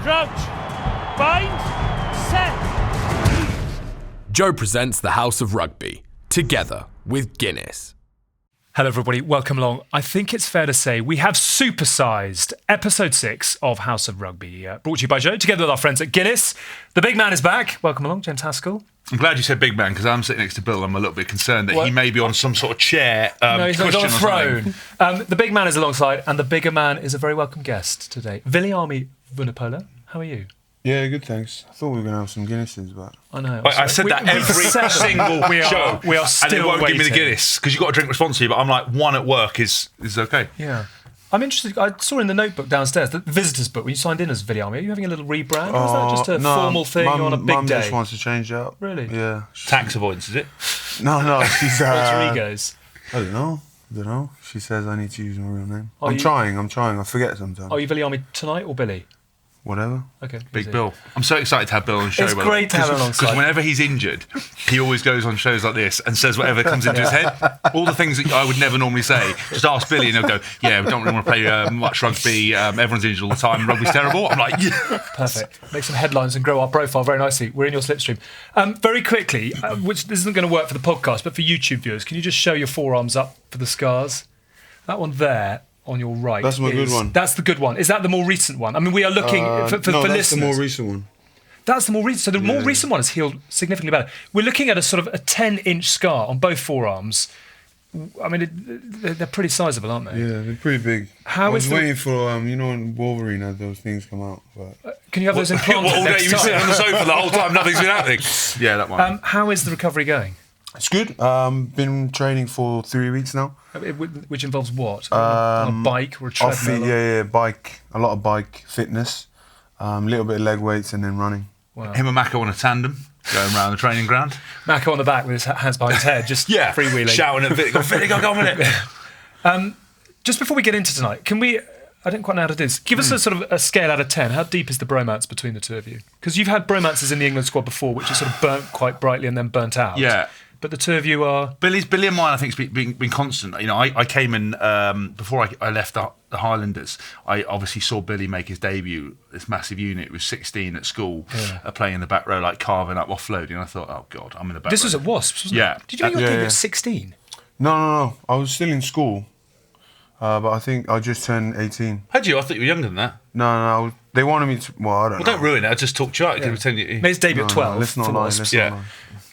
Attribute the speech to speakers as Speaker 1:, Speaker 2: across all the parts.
Speaker 1: Crouch. Bind. Set.
Speaker 2: Joe presents the House of Rugby, together with Guinness.
Speaker 3: Hello everybody, welcome along. I think it's fair to say we have supersized episode 6 of House of Rugby, brought to you by Joe, together with our friends at Guinness. The big man is back. Welcome along, James Haskell.
Speaker 4: I'm glad you said big man, because I'm sitting next to Bill. I'm a little bit concerned that he may be on some sort of chair.
Speaker 3: No, he's not on a throne. The big man is alongside, and the bigger man is a very welcome guest today. Billy Vunipola, how are you?
Speaker 5: Yeah, good, thanks. I thought we were going to have some Guinnesses, but...
Speaker 3: I know.
Speaker 4: I said that every single show.
Speaker 3: We are still
Speaker 4: and they won't
Speaker 3: waiting.
Speaker 4: give me the Guinness, because you've got to drink responsibly, but I'm like, one at work is okay.
Speaker 3: Yeah. I'm interested, I saw in the notebook downstairs, the visitors book, when you signed in as Billy Army, are you having a little rebrand, or is that just a formal thing on a big
Speaker 5: Mum
Speaker 3: day?
Speaker 5: just wants to change it up.
Speaker 3: Really?
Speaker 5: Yeah.
Speaker 4: Tax avoidance, is it?
Speaker 5: No, she's...
Speaker 3: Alter egos.
Speaker 5: I don't know. She says I need to use my real name.
Speaker 3: Are
Speaker 5: I'm
Speaker 3: you-
Speaker 5: trying. I forget sometimes.
Speaker 3: Are you Billy Army tonight or Billy?
Speaker 5: Whatever.
Speaker 3: Okay.
Speaker 4: Big
Speaker 3: easy.
Speaker 4: Bill. I'm so excited to have Bill on the show.
Speaker 3: It's great to have him alongside.
Speaker 4: Because whenever he's injured, he always goes on shows like this and says whatever comes into his head. All the things that I would never normally say. Just ask Billy and he'll go, yeah, we don't really want to play much rugby. Everyone's injured all the time. Rugby's terrible. I'm like, yeah.
Speaker 3: Perfect. Make some headlines and grow our profile very nicely. We're in your slipstream. Very quickly, which this isn't going to work for the podcast, but for YouTube viewers, can you just show your forearms up for the scars? That one there. On your right.
Speaker 5: That's my good one.
Speaker 3: That's the good one. Is that the more recent one? I mean, we are looking for
Speaker 5: no, that's
Speaker 3: listeners.
Speaker 5: the more recent one.
Speaker 3: That's the more recent. So the more recent one has healed significantly better. We're looking at a sort of a 10-inch scar on both forearms. I mean, they're pretty sizable, aren't they?
Speaker 5: Yeah, they're pretty big. I was waiting for when Wolverine had those things come out. But
Speaker 3: can you have those implanted
Speaker 4: All day
Speaker 3: next
Speaker 4: you've been
Speaker 3: time?
Speaker 4: sitting on the sofa the whole time, nothing's been happening. Yeah, that one.
Speaker 3: How is the recovery going?
Speaker 5: it's good. Been training for 3 weeks now.
Speaker 3: Which involves what? On a bike or a treadmill?
Speaker 5: Yeah, bike. A lot of bike fitness. A little bit of leg weights and then running.
Speaker 3: Wow.
Speaker 4: Him and Mako on a tandem, going around the training ground.
Speaker 3: Mako on the back with his hands behind his head, just freewheeling.
Speaker 4: Shouting at Billy, go on with it.
Speaker 3: Just before we get into tonight, can we... I don't quite know how to do this. Give us a sort of a scale out of 10. How deep is the bromance between the two of you? Because you've had bromances in the England squad before, which are sort of burnt quite brightly and then burnt out.
Speaker 4: Yeah.
Speaker 3: But the two of you are...
Speaker 4: Billy and mine, I think, has been constant. You know, I came in, before I left the Highlanders, I obviously saw Billy make his debut, this massive unit. It was 16 at school, playing in the back row, like carving up, offloading. I thought, oh, God, I'm in the back row.
Speaker 3: This was at Wasps, wasn't it? Did you make your debut at 16?
Speaker 5: No. I was still in school. But I think I just turned 18.
Speaker 4: Had you? I thought you were younger than that.
Speaker 5: No. They wanted me to... Well, I don't know.
Speaker 4: Well, don't ruin it. I just talked to you out. Pretend you...
Speaker 3: Made his debut at 12
Speaker 5: let's not
Speaker 3: for
Speaker 5: lie.
Speaker 3: Wasps.
Speaker 5: Let's not lie.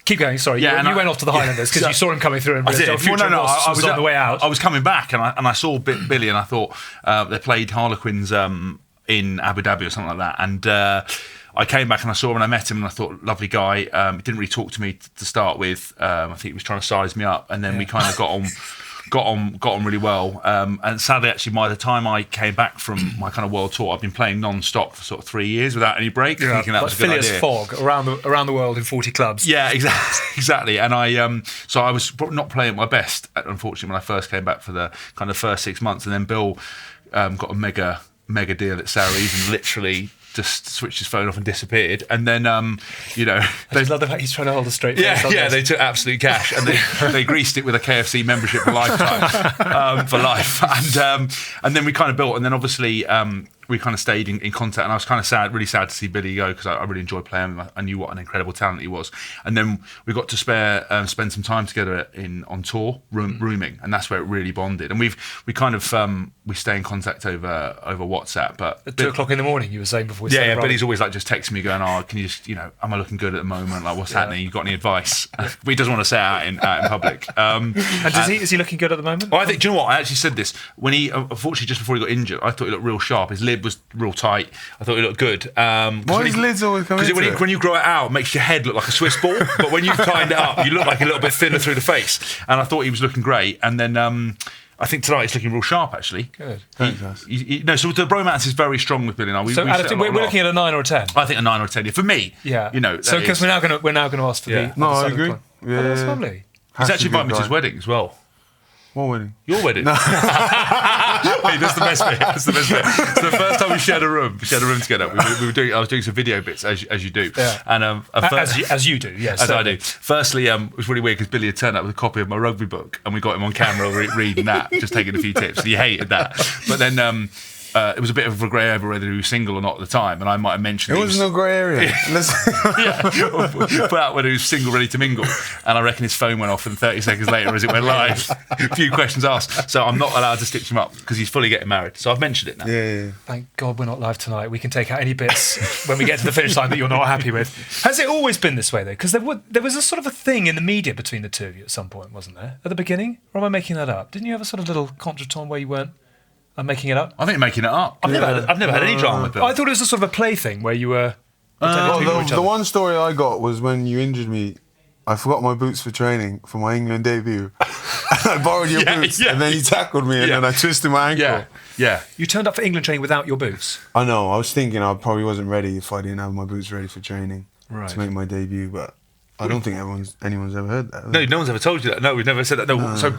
Speaker 3: Keep going, sorry.
Speaker 4: Yeah,
Speaker 3: you went off to the Highlanders because you saw him coming through and
Speaker 4: I did.
Speaker 3: realised future Wasps was on the way out.
Speaker 4: I was coming back and I saw Billy and I thought they played Harlequins in Abu Dhabi or something like that. And I came back and I saw him and I met him and I thought, lovely guy. He didn't really talk to me to start with. I think he was trying to size me up, and then we kind of got on really well. And sadly, actually, by the time I came back from my kind of world tour, I've been playing non-stop for sort of 3 years without any break. Thinking that was a good
Speaker 3: Phileas
Speaker 4: idea.
Speaker 3: Fogg around the world in 40 clubs.
Speaker 4: Yeah, exactly. And so I was not playing my best, unfortunately, when I first came back for the kind of first 6 months. And then Bill got a mega deal at Saracens and literally just switched his phone off and disappeared. And then,
Speaker 3: I just love the fact he's trying to hold a straight face.
Speaker 4: Yeah, they took absolute cash and they greased it with a KFC membership for lifetime, for life. And then we kind of built, and then obviously we kind of stayed in contact, and I was kind of really sad to see Billy go, because I really enjoyed playing him. I knew what an incredible talent he was. And then we got to spend some time together on tour, rooming, and that's where it really bonded. And we stay in contact over WhatsApp. But
Speaker 3: at 2 o'clock in the morning, you were saying before we started.
Speaker 4: Yeah, Billy's always like just texting me going, oh, can you just, am I looking good at the moment? Like, what's happening? You got any advice? But he doesn't want to say it out in public.
Speaker 3: And is he looking good at the moment?
Speaker 4: Well, I think, do you know what? I actually said this when he, unfortunately, just before he got injured, I thought he looked real sharp. His lid was real tight. I thought he looked good.
Speaker 5: Why his lids always come into it?
Speaker 4: When you grow it out, it makes your head look like a Swiss ball. But when you've tightened it up, you look like a little bit thinner through the face. And I thought he was looking great. And then I think tonight he's looking real sharp, actually.
Speaker 3: Good.
Speaker 4: No, so the bromance is very strong with Billy and I.
Speaker 3: We're looking at a 9 or a 10.
Speaker 4: I think a 9 or a 10. Yeah, for me,
Speaker 3: yeah.
Speaker 4: So
Speaker 3: because we're now going to ask for the.
Speaker 5: No, I
Speaker 3: the
Speaker 5: agree.
Speaker 3: Yeah, that's lovely.
Speaker 4: He's actually invited me to his wedding as well.
Speaker 5: What wedding?
Speaker 4: Your wedding. No. Hey, that's the best bit. That's the best bit. So the first time we shared a room together. We were doing. I was doing some video bits as you do.
Speaker 3: Yeah.
Speaker 4: And
Speaker 3: as you do, yes.
Speaker 4: As I do. Firstly, it was really weird because Billy had turned up with a copy of my rugby book, and we got him on camera reading that, just taking a few tips. And he hated that. But then it was a bit of a grey area whether he was single or not at the time, and I might have mentioned
Speaker 5: It was no grey area.
Speaker 4: put out whether he was single, ready to mingle, and I reckon his phone went off, and 30 seconds later, as it went live, a few questions asked. So I'm not allowed to stitch him up because he's fully getting married. So I've mentioned it now.
Speaker 5: Yeah.
Speaker 3: Thank God we're not live tonight. We can take out any bits when we get to the finish line that you're not happy with. Has it always been this way though? Because there was a sort of a thing in the media between the two of you at some point, wasn't there? At the beginning, or am I making that up? Didn't you have a sort of little contretemps where you weren't? I'm making it up.
Speaker 4: I think you're making it up. I've never had any drama with Bill.
Speaker 3: I thought it was a sort of a play thing where you were.
Speaker 5: The one story I got was when you injured me. I forgot my boots for training for my England debut. I borrowed your boots, and then you tackled me, and then I twisted my ankle.
Speaker 4: Yeah.
Speaker 3: You turned up for England training without your boots.
Speaker 5: I know. I was thinking I probably wasn't ready if I didn't have my boots ready for training
Speaker 3: to
Speaker 5: make my debut, but. I don't think anyone's ever heard that.
Speaker 4: No one's ever told you that. No, we've never said that. No. So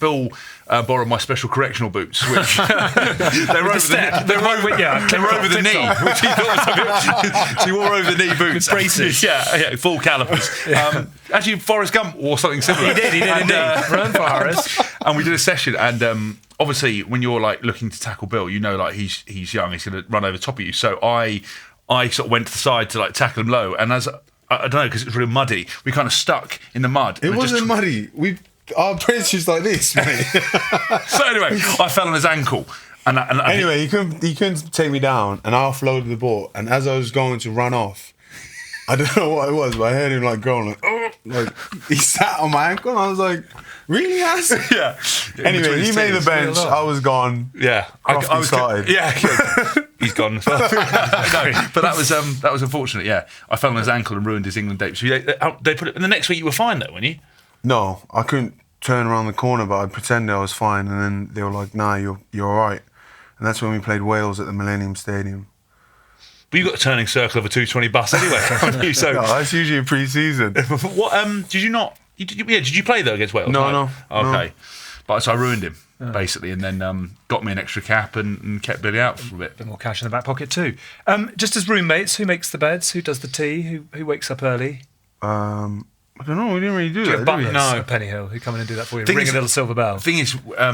Speaker 4: Bill borrowed my special correctional boots, which they were over the knee, which he thought was a bit. So he wore over the knee boots,
Speaker 3: with braces.
Speaker 4: Yeah, full calipers. Actually, Forrest Gump wore something similar.
Speaker 3: He did indeed. Run Forrest.
Speaker 4: And we did a session, and obviously, when you're like looking to tackle Bill, you know, like he's young, he's going to run over the top of you. So I sort of went to the side to like tackle him low, and as I don't know, because it was really muddy. We kind of stuck in the mud.
Speaker 5: It wasn't muddy. Our bridge is like this, mate.
Speaker 4: So anyway, I fell on his ankle. And
Speaker 5: anyway, he couldn't take me down, and I offloaded the ball. And as I was going to run off, I don't know what it was, but I heard him like going like he sat on my ankle, and I was like, "Really, Haskell?"
Speaker 4: Yeah.
Speaker 5: Anyway, he made the bench. I was gone.
Speaker 4: Yeah,
Speaker 5: I was started.
Speaker 4: Yeah. He's gone as well. No, but that was unfortunate. Yeah, I fell on his ankle and ruined his England debut. So they put it in the next week. You were fine though, weren't you?
Speaker 5: No, I couldn't turn around the corner, but I pretended I was fine, and then they were like, "Nah, you're all right." And that's when we played Wales at the Millennium Stadium.
Speaker 4: But you got a turning circle of a 220 bus anyway, haven't you? So
Speaker 5: no, that's usually a pre-season.
Speaker 4: What did you not? Did you play though against Wales?
Speaker 5: No.
Speaker 4: Okay,
Speaker 5: no.
Speaker 4: But so I ruined him. Basically, and then got me an extra cap and kept Billy out for a bit.
Speaker 3: Bit more cash in the back pocket too. Just as roommates, who makes the beds? Who does the tea? Who wakes up early?
Speaker 5: I don't know. We didn't really do that.
Speaker 3: Butlers at Penny Hill who come in and do that for you. Ring a little silver bell.
Speaker 4: The thing is, I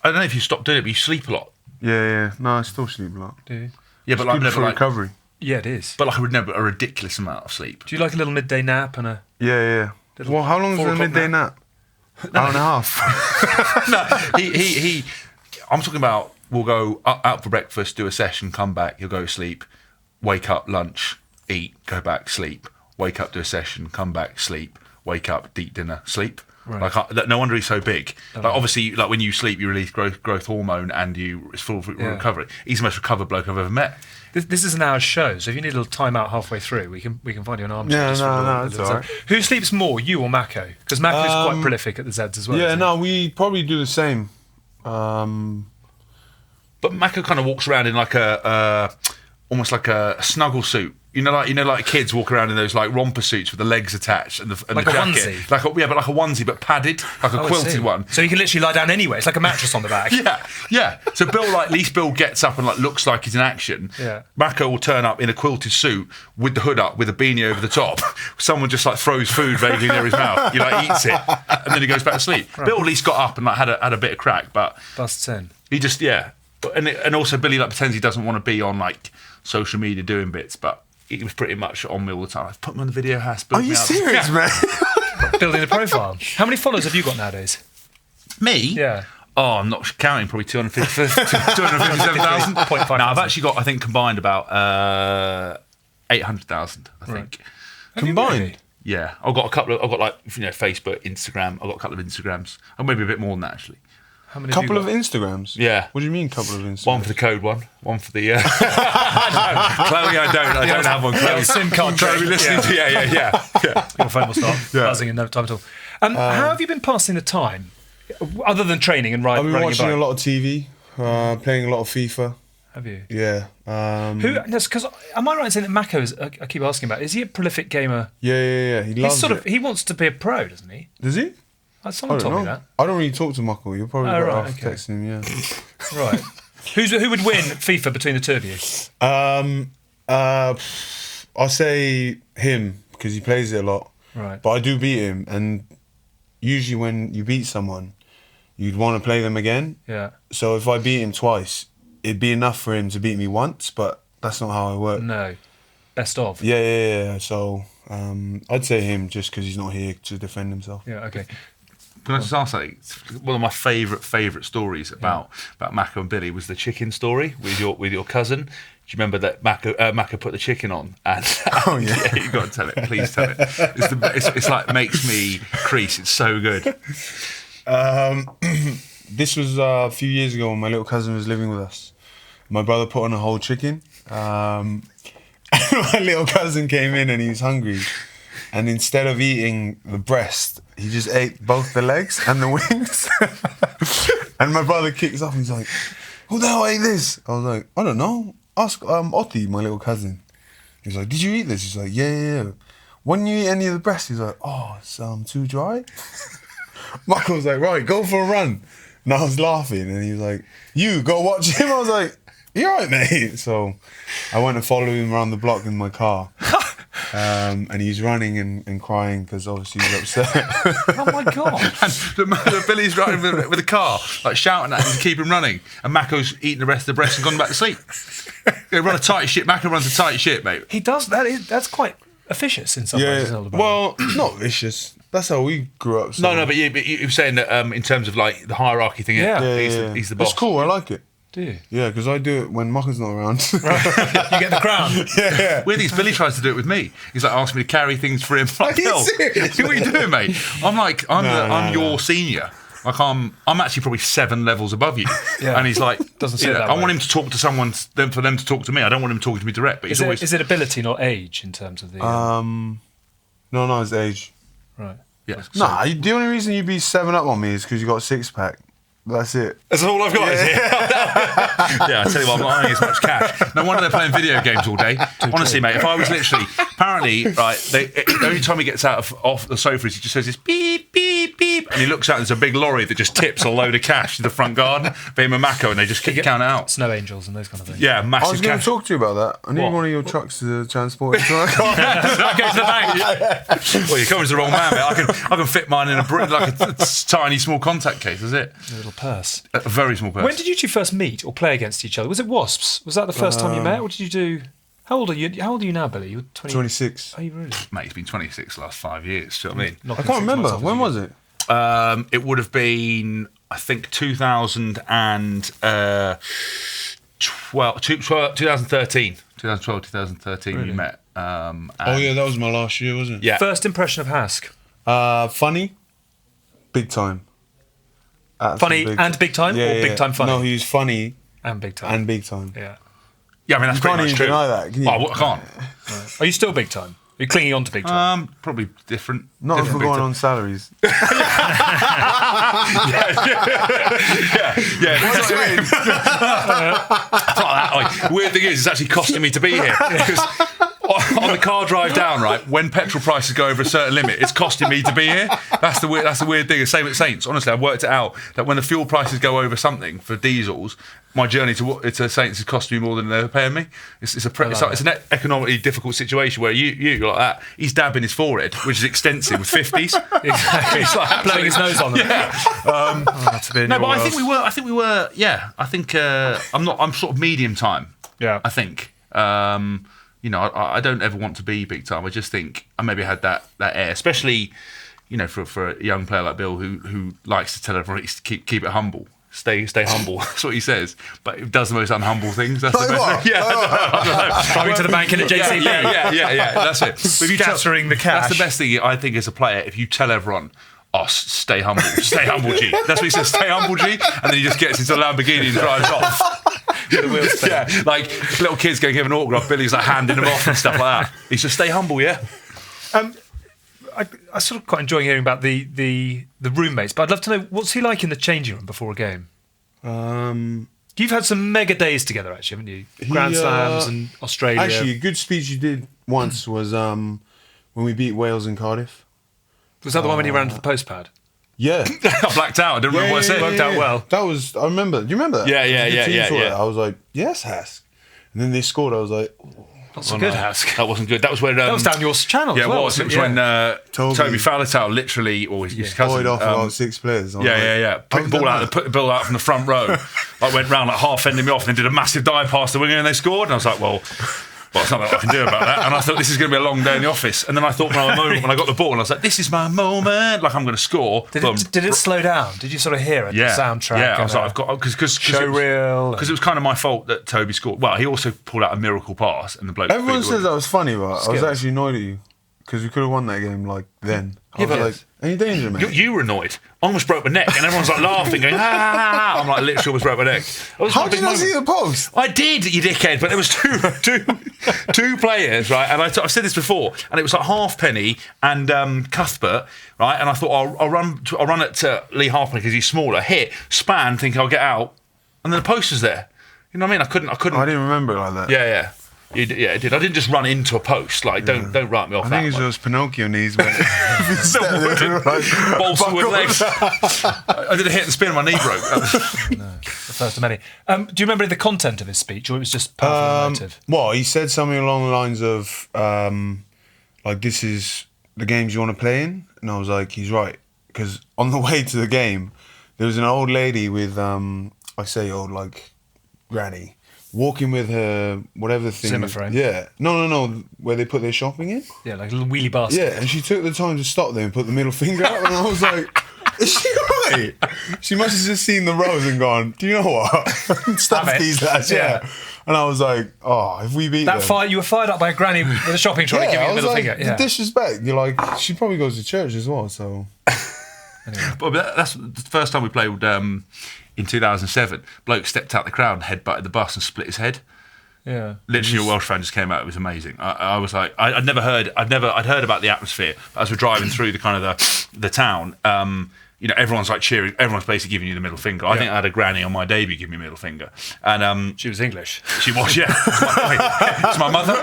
Speaker 4: don't know if you stopped doing it, but you sleep a lot.
Speaker 5: Yeah. No, I still sleep a lot.
Speaker 3: Do you?
Speaker 4: Yeah, but like
Speaker 5: good for recovery.
Speaker 3: Yeah, it is.
Speaker 4: But like a ridiculous amount of sleep.
Speaker 3: Do you like a little midday nap and a?
Speaker 5: Yeah. Well, how long is a midday nap? Hour and a half.
Speaker 4: No, he. I'm talking about. We'll go out for breakfast, do a session, come back. He'll go to sleep, wake up, lunch, eat, go back, sleep. Wake up, do a session, come back, sleep. Wake up, eat dinner, sleep. Right. Like no wonder he's so big. Like obviously, like when you sleep, you release growth hormone, and it's full of recovery. He's the most recovered bloke I've ever met.
Speaker 3: This is an hour's show, so if you need a little time out halfway through, we can find you an armchair.
Speaker 5: No, it's all right.
Speaker 3: Who sleeps more, you or Mako? Because Mako's quite prolific at the Zeds as well.
Speaker 5: Yeah, no, we probably do the same.
Speaker 4: But Mako kind of walks around in like almost like a snuggle suit. You know, like kids walk around in those like romper suits with the legs attached and
Speaker 3: like
Speaker 4: the jacket.
Speaker 3: Onesie.
Speaker 4: But like a onesie, but padded, like a quilted one.
Speaker 3: So you can literally lie down anywhere. It's like a mattress on the back.
Speaker 4: Yeah. So at least Bill gets up and like looks like he's in action.
Speaker 3: Yeah.
Speaker 4: Mako will turn up in a quilted suit with the hood up, with a beanie over the top. Someone just like throws food vaguely near his mouth. He like eats it, and then he goes back to sleep. Right. Bill at least got up and like had a bit of crack, but
Speaker 3: busts in.
Speaker 4: He just and also Billy like pretends he doesn't want to be on like social media doing bits, but he was pretty much on me all the time. I've put him on the video house.
Speaker 5: Are you serious, man?
Speaker 3: Building a profile. How many followers have you got nowadays?
Speaker 4: Me?
Speaker 3: Yeah.
Speaker 4: Oh, I'm not counting. Probably 257,000. No, I've actually got, I think, combined about 800,000. I think.
Speaker 3: Right.
Speaker 5: Combined?
Speaker 3: Really?
Speaker 4: Yeah, I've got like Facebook, Instagram. I've got a couple of Instagrams, or maybe a bit more than that actually.
Speaker 3: How many
Speaker 5: couple of Instagrams?
Speaker 4: Yeah.
Speaker 5: What do you mean, couple of Instagrams?
Speaker 4: One for the code one for the. No, Chloe, I don't have one. Chloe,
Speaker 3: SIM card.
Speaker 4: Chloe, listening to yeah.
Speaker 3: Your phone will start buzzing in no time at all. How have you been passing the time, other than training and riding?
Speaker 5: I've been watching a lot of TV, playing a lot of FIFA.
Speaker 3: Have you?
Speaker 5: Yeah.
Speaker 3: Because am I right in saying that Mako is? I keep asking about. Is he a prolific gamer?
Speaker 5: Yeah. He loves it.
Speaker 3: He wants to be a pro, doesn't he?
Speaker 5: Does he?
Speaker 3: Someone told me that.
Speaker 5: I don't really talk to Michael. You're probably better off texting him. Yeah.
Speaker 3: Right. Who would win FIFA between the two of you?
Speaker 5: I'll say him because he plays it a lot.
Speaker 3: Right.
Speaker 5: But I do beat him, and usually when you beat someone, you'd want to play them again.
Speaker 3: Yeah.
Speaker 5: So if I beat him twice, it'd be enough for him to beat me once, but that's not how I work.
Speaker 3: No. Best of.
Speaker 5: Yeah. So I'd say him just because he's not here to defend himself.
Speaker 3: Yeah, okay.
Speaker 4: Can I just ask something? One of my favourite stories about Mako and Billy was the chicken story with your cousin. Do you remember that Mako put the chicken on? And
Speaker 5: Oh, yeah.
Speaker 4: You got to tell it. Please tell it. It's like makes me crease. It's so good.
Speaker 5: This was a few years ago when my little cousin was living with us. My brother put on a whole chicken. My little cousin came in and he was hungry. And instead of eating the breast, he just ate both the legs and the wings. And my brother kicks off and he's like, who the hell ate this? I was like, I don't know. Ask Otti, my little cousin. He's like, did you eat this? He's like, yeah. When you eat any of the breast, he's like, oh, it's too dry. Michael was like, right, go for a run. And I was laughing and he was like, you, go watch him. I was like, you all right, mate? So I went and followed him around the block in my car. And he's running and crying because obviously he's upset.
Speaker 3: Oh my God.
Speaker 4: And Billy's running with a car, like shouting at him to keep him running. And Mako's eating the rest of the breast and gone back to sleep. They run a tight ship. Mako runs a tight ship, mate.
Speaker 3: He does. That's quite officious in some ways.
Speaker 5: Yeah, well, not vicious. That's how we grew up. So.
Speaker 4: No, but you were saying that in terms of like the hierarchy thing, he's the boss.
Speaker 5: It's cool, I like it.
Speaker 3: Do you?
Speaker 5: Yeah, because I do it when Maka's not around.
Speaker 3: Right. You get the crown.
Speaker 5: Yeah.
Speaker 4: Weird thing is, Billy tries to do it with me. He's like asking me to carry things for him. Like,
Speaker 5: Are you
Speaker 4: Bill,
Speaker 5: serious,
Speaker 4: what are you doing, mate? I'm like, I'm your
Speaker 5: no.
Speaker 4: senior. Like I'm actually probably 7 levels above you.
Speaker 3: Yeah.
Speaker 4: And he's like,
Speaker 3: Doesn't say that
Speaker 4: I
Speaker 3: way.
Speaker 4: want him to talk to someone, then for them to talk to me. I don't want him talking to me direct. But he's always.
Speaker 3: Is it ability, not age, in terms of the?
Speaker 5: No, it's age.
Speaker 3: Right.
Speaker 4: Yeah.
Speaker 5: Nah, the only reason you'd be 7 up on me is because you got a 6-pack. That's it.
Speaker 4: That's all I've got. Yeah, I tell you what, I'm not earning as much cash. No wonder they're playing video games all day. Honestly, mate, if I was literally, apparently, right, the only time he gets out off the sofa is he just says this beep, beep, beep, and he looks out and there's a big lorry that just tips a load of cash to the front garden for him and Mako, and they just count it out.
Speaker 3: Snow angels and those kind of things.
Speaker 4: Yeah,
Speaker 5: I
Speaker 4: massive
Speaker 5: was going to
Speaker 4: cash.
Speaker 5: talk to you about that. I need
Speaker 4: What?
Speaker 5: one of your trucks to transport it to my car.
Speaker 3: Go to the bank.
Speaker 4: Well, you're coming to the wrong man, mate. I can fit mine in like a tiny, small contact case, is it?
Speaker 3: A little purse.
Speaker 4: A very small person.
Speaker 3: When did you two first meet or play against each other? Was it Wasps? Was that the first time you met? Or did you do? How old are you? How old are you now, Billy? You're
Speaker 5: 26.
Speaker 3: Are you really?
Speaker 4: Mate, he's been 26 the last 5 years. Do you know what I mean?
Speaker 3: Knocking
Speaker 5: I can't
Speaker 3: 6
Speaker 5: remember.
Speaker 3: months off
Speaker 5: When
Speaker 3: you.
Speaker 5: was it?
Speaker 4: It would have been, I think, 2013. 2013, 2013
Speaker 3: Really?
Speaker 4: you met.
Speaker 5: Oh, yeah, that was my last year, wasn't it?
Speaker 4: Yeah.
Speaker 3: First impression of Hask.
Speaker 5: Funny. Big time.
Speaker 3: Funny
Speaker 5: Absolute
Speaker 3: and big time, or big time funny?
Speaker 5: No, he was funny
Speaker 3: And big time.
Speaker 5: and big time.
Speaker 3: Yeah.
Speaker 4: Yeah, I mean, that's
Speaker 5: You
Speaker 4: pretty
Speaker 5: can't
Speaker 4: much
Speaker 5: even
Speaker 4: true.
Speaker 5: deny that, can you?
Speaker 4: Oh, I can't.
Speaker 3: Are you still big time? Are you clinging on to big time?
Speaker 4: Probably different.
Speaker 5: Not if
Speaker 4: different
Speaker 5: we're
Speaker 4: big
Speaker 5: going
Speaker 4: time.
Speaker 5: on salaries.
Speaker 4: Weird thing is, it's actually costing me to be here. Because on the car drive down, right, when petrol prices go over a certain limit, it's costing me to be here. That's the weird thing. Same at Saints. Honestly, I've worked it out that when the fuel prices go over something for diesels, my journey to Saints is costing me more than they're paying me. It's an economically difficult situation where you're like that. He's dabbing his forehead, which is extensive with 50s.
Speaker 3: Exactly.
Speaker 4: He's like
Speaker 3: Blowing his nose on them.
Speaker 4: Yeah.
Speaker 3: To be in
Speaker 4: No,
Speaker 3: your
Speaker 4: but I
Speaker 3: world.
Speaker 4: think we were. Yeah, I think I'm sort of medium time.
Speaker 3: Yeah.
Speaker 4: I think. I don't ever want to be big time. I just think I maybe had that air, especially, for a young player like Bill who likes to tell everyone to keep it humble. Stay humble. That's what he says. But he does the most unhumble things. That's the
Speaker 5: Like
Speaker 4: best.
Speaker 5: what?
Speaker 4: Yeah, I don't know.
Speaker 3: Driving to the bank in a JCB.
Speaker 4: Yeah. That's it. But if you
Speaker 3: Scattering the cash.
Speaker 4: That's the best thing I think as a player. If you tell everyone, stay humble, G. That's what he says. Stay humble, G. And then he just gets into a Lamborghini and drives off.
Speaker 3: The wheels spin.
Speaker 4: Yeah, like little kids going to give an autograph. Billy's like handing them off and stuff like that. He says, "Stay humble, yeah."
Speaker 3: I sort of quite enjoying hearing about the roommates, but I'd love to know what's he like in the changing room before a game. You've had some mega days together, actually, haven't you? Grand Slams and Australia.
Speaker 5: Actually, a good speech you did once was when we beat Wales in Cardiff.
Speaker 3: Was that the one when he ran to the post pad?
Speaker 5: Yeah.
Speaker 4: I blacked out. I didn't remember what I said.
Speaker 3: Worked out well.
Speaker 5: That was, I remember. Do you remember that?
Speaker 4: Yeah.
Speaker 5: The team saw that. I was like, yes, Hask. And then they scored. I was like, oh,
Speaker 3: Not so good, Haskell.
Speaker 4: That wasn't good. That was when
Speaker 3: That was down your channel.
Speaker 4: yeah,
Speaker 3: as well,
Speaker 4: it was. It
Speaker 3: wasn't
Speaker 4: was when
Speaker 5: Toby
Speaker 4: Faletau literally, or his cousin,
Speaker 5: Void off about 6 players.
Speaker 4: yeah. Put the ball out from the front row. I went round like half ending me off, and then did a massive dive past the winger, and they scored. And I was like, well, it's not that I can do about that. And I thought this is going to be a long day in the office. And then I thought when I got the ball, and I was like, this is my moment. Like I'm going to score.
Speaker 3: Did it slow down? Did you sort of hear it?
Speaker 4: Yeah,
Speaker 3: The soundtrack.
Speaker 4: Yeah, I was like, I've got because
Speaker 3: showreel.
Speaker 4: Because it was kind of my fault that Toby scored. Well, he also pulled out a miracle pass, and the bloke.
Speaker 5: Everyone says that was funny, but I was actually annoyed at you because we could have won that game like then. I was like, any danger, mate?
Speaker 4: You were annoyed. I almost broke my neck, and everyone's like laughing, going, ah! I'm like, literally almost broke my neck.
Speaker 5: How did you see the post?
Speaker 4: I did, you dickhead, but there was two players, right? And I've said this before, and it was like Halfpenny and Cuthbert, right? And I thought I'll run it to Lee Halfpenny because he's smaller. Hit, span, think I'll get out, and then the post was there. You know what I mean? I couldn't.
Speaker 5: I didn't remember it like that.
Speaker 4: Yeah. Yeah, it did. I didn't just run into a post. Like, don't write me off.
Speaker 5: I think it's those Pinocchio knees, but
Speaker 4: balsa wood legs. I did a hit and spin, and my knee broke.
Speaker 3: The first of many. Do you remember the content of his speech, or it was just powerful emotive?
Speaker 5: Well, he said something along the lines of, like, this is the games you want to play in, and I was like, he's right, because on the way to the game, there was an old lady with, I say old, like, granny. Walking with her, whatever the thing.
Speaker 3: Zimmer frame.
Speaker 5: Yeah. No. Where they put their shopping in.
Speaker 3: Yeah, like a little wheelie basket.
Speaker 5: Yeah, and she took the time to stop there and put the middle finger up, and I was like, is she right? She must have just seen the rows and gone, do you know what? Stuff these lads, yeah. And I was like, oh, if we beat
Speaker 3: that
Speaker 5: them.
Speaker 3: fight, you were fired up by a granny with a shopping trolley giving you the middle finger.
Speaker 5: The disrespect. You're like, she probably goes to church as well, so.
Speaker 4: Anyway. But that's the first time we played in 2007. Bloke stepped out the crowd, headbutted the bus and split his head.
Speaker 3: Yeah,
Speaker 4: literally a Welsh fan just came out. It was amazing. I was like, I'd heard about the atmosphere. But as we're driving through the kind of the town, you know, everyone's like cheering. Everyone's basically giving you the middle finger. I think I had a granny on my debut give me a middle finger, and
Speaker 3: she was English.
Speaker 4: She was, yeah. It's my mother.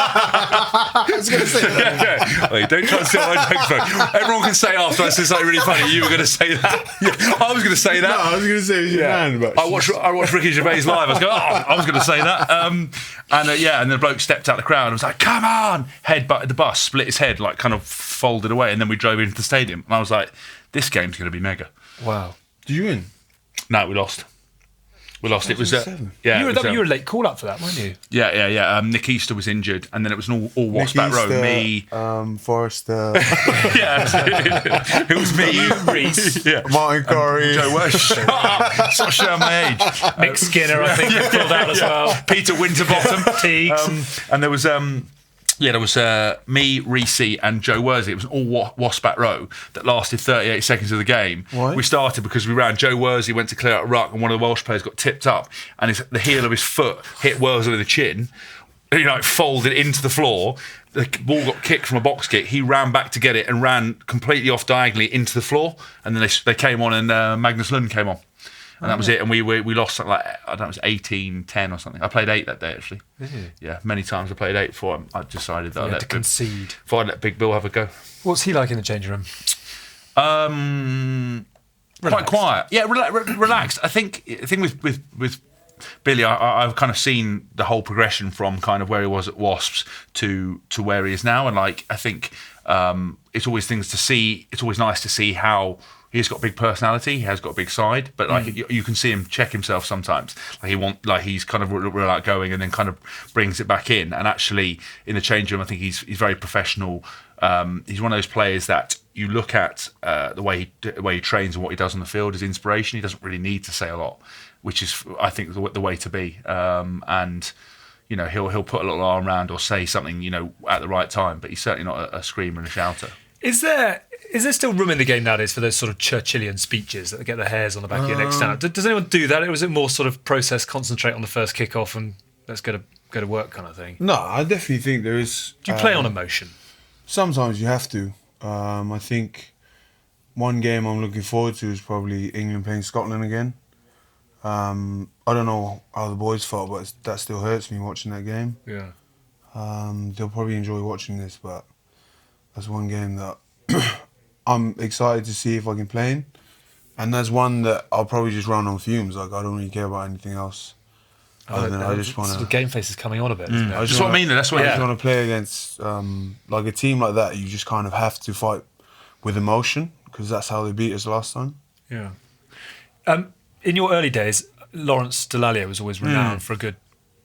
Speaker 5: I was going to say that.
Speaker 4: Yeah. Wait, don't try to steal my jokes, bro. Everyone can say after I say something really funny. You were going to say that. Yeah, I was going to say that.
Speaker 5: No, I was going to say it was your man. But
Speaker 4: I watched Ricky Gervais live. I was going, I was going to say that. And then the bloke stepped out the crowd and was like, "Come on!" Headbutted the bus, split his head, like kind of folded away, and then we drove into the stadium. And I was like, "This game's going to be mega."
Speaker 3: Wow.
Speaker 5: Did you win?
Speaker 4: No, we lost. We lost. It was
Speaker 3: you were a late call up for that, weren't you?
Speaker 4: Yeah. Nick Easter was injured, and then it was an all Wasp-back row. Me,
Speaker 5: Forrester.
Speaker 4: Yeah, it was me, Reese,
Speaker 5: Martin Corey,
Speaker 4: Joe Welsh. Shut up! Stop showing my age.
Speaker 3: Mick Skinner, I think, pulled out as well.
Speaker 4: Peter Winterbottom,
Speaker 3: Teagues,
Speaker 4: and there was. There was me, Reese, and Joe Worsley. It was an all Wasp-back row that lasted 38 seconds of the game.
Speaker 5: Why?
Speaker 4: We started because we ran. Joe Worsley went to clear out a ruck, and one of the Welsh players got tipped up, and the heel of his foot hit Worsley in the chin. He folded into the floor. The ball got kicked from a box kick. He ran back to get it and ran completely off diagonally into the floor. And then they came on, and Magnus Lund came on. And that was it, and we lost something like, I don't know, it was 18-10 or something. I played 8 that day, actually.
Speaker 3: Did you?
Speaker 4: Yeah, many times I played 8 before I decided that I'd
Speaker 3: concede.
Speaker 4: Before I let Big Bill have a go.
Speaker 3: What's he like in the changing room?
Speaker 4: Quite quiet. Yeah, relaxed. I think the thing with Billy, I've kind of seen the whole progression from kind of where he was at Wasps to where he is now, and I think it's always things to see. It's always nice to see how. He's got a big personality. He has got a big side, but you can see him check himself sometimes. He's kind of real outgoing, and then kind of brings it back in. And actually, in the change room, I think he's very professional. He's one of those players that you look at the way he trains and what he does on the field as inspiration. He doesn't really need to say a lot, which is, I think, the way to be. And you know, he'll put a little arm around or say something, you know, at the right time. But he's certainly not a screamer and a shouter.
Speaker 3: Is there still room in the game nowadays for those sort of Churchillian speeches that get the hairs on the back of your neck stand up? Does anyone do that, or is it more sort of process, concentrate on the first kick-off and let's go to work kind of thing?
Speaker 5: No, I definitely think there is.
Speaker 3: Do you play on emotion?
Speaker 5: Sometimes you have to. I think one game I'm looking forward to is probably England playing Scotland again. I don't know how the boys felt, but that still hurts me watching that game.
Speaker 3: Yeah.
Speaker 5: They'll probably enjoy watching this, but that's one game that I'm excited to see if I can play in. And that's one that I'll probably just run on fumes. Like, I don't really care about anything else. I just want
Speaker 3: The game face is coming on a bit. Isn't it?
Speaker 4: That's what I mean. That's what
Speaker 5: I just want to play against like a team like that. You just kind of have to fight with emotion because that's how they beat us last time.
Speaker 3: Yeah. In your early days, Lawrence Dallaglio was always renowned for a good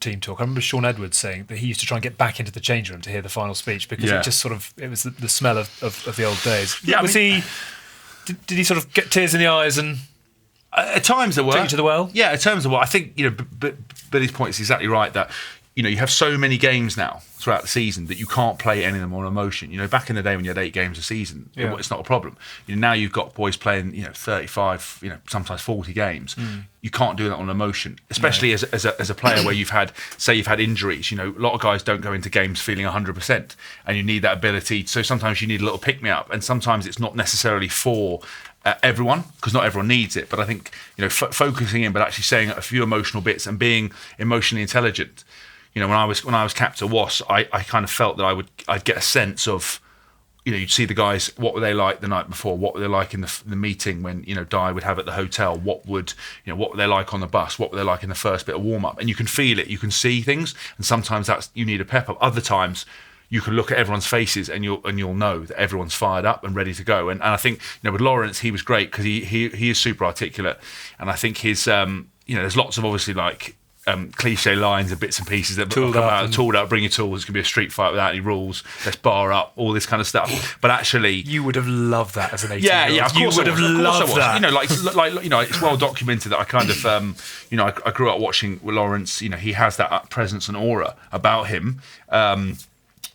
Speaker 3: team talk. I remember Sean Edwards saying that he used to try and get back into the change room to hear the final speech because it just it was the smell of the old days.
Speaker 4: Yeah,
Speaker 3: Did he sort of get tears in the eyes and
Speaker 4: at times there were?
Speaker 3: take you to the well?
Speaker 4: Yeah, at times there were. I think Billy's point is exactly right that you have so many games now throughout the season that you can't play any of them on emotion. Back in the day when you had 8 games a season, it's not a problem. Now you've got boys playing 35, sometimes 40 games. You can't do that on emotion, especially as a player where you've had injuries. A lot of guys don't go into games feeling 100%, and you need that ability. So sometimes you need a little pick me up, and sometimes it's not necessarily for everyone, because not everyone needs it. But I think focusing in, but actually saying a few emotional bits and being emotionally intelligent. When I was captain of WAS, I kind of felt that I'd get a sense of, you'd see the guys, what were they like the night before, what were they like in the meeting when Di would have at the hotel, what were they like on the bus, what were they like in the first bit of warm up, and you can feel it, you can see things, and sometimes you need a pep up. Other times you can look at everyone's faces and you'll know that everyone's fired up and ready to go. And I think with Lawrence, he was great because he is super articulate, and I think his there's lots of obviously like cliche lines and bits and pieces that come out, tooled up, bring your tools, it's going to be a street fight without any rules, let's bar up, all this kind of stuff. But actually,
Speaker 3: you would have loved that as an 18-year-old.
Speaker 4: Yeah, of course
Speaker 3: you would have loved that.
Speaker 4: It's well documented that I kind of I grew up watching Lawrence. He has that presence and aura about him.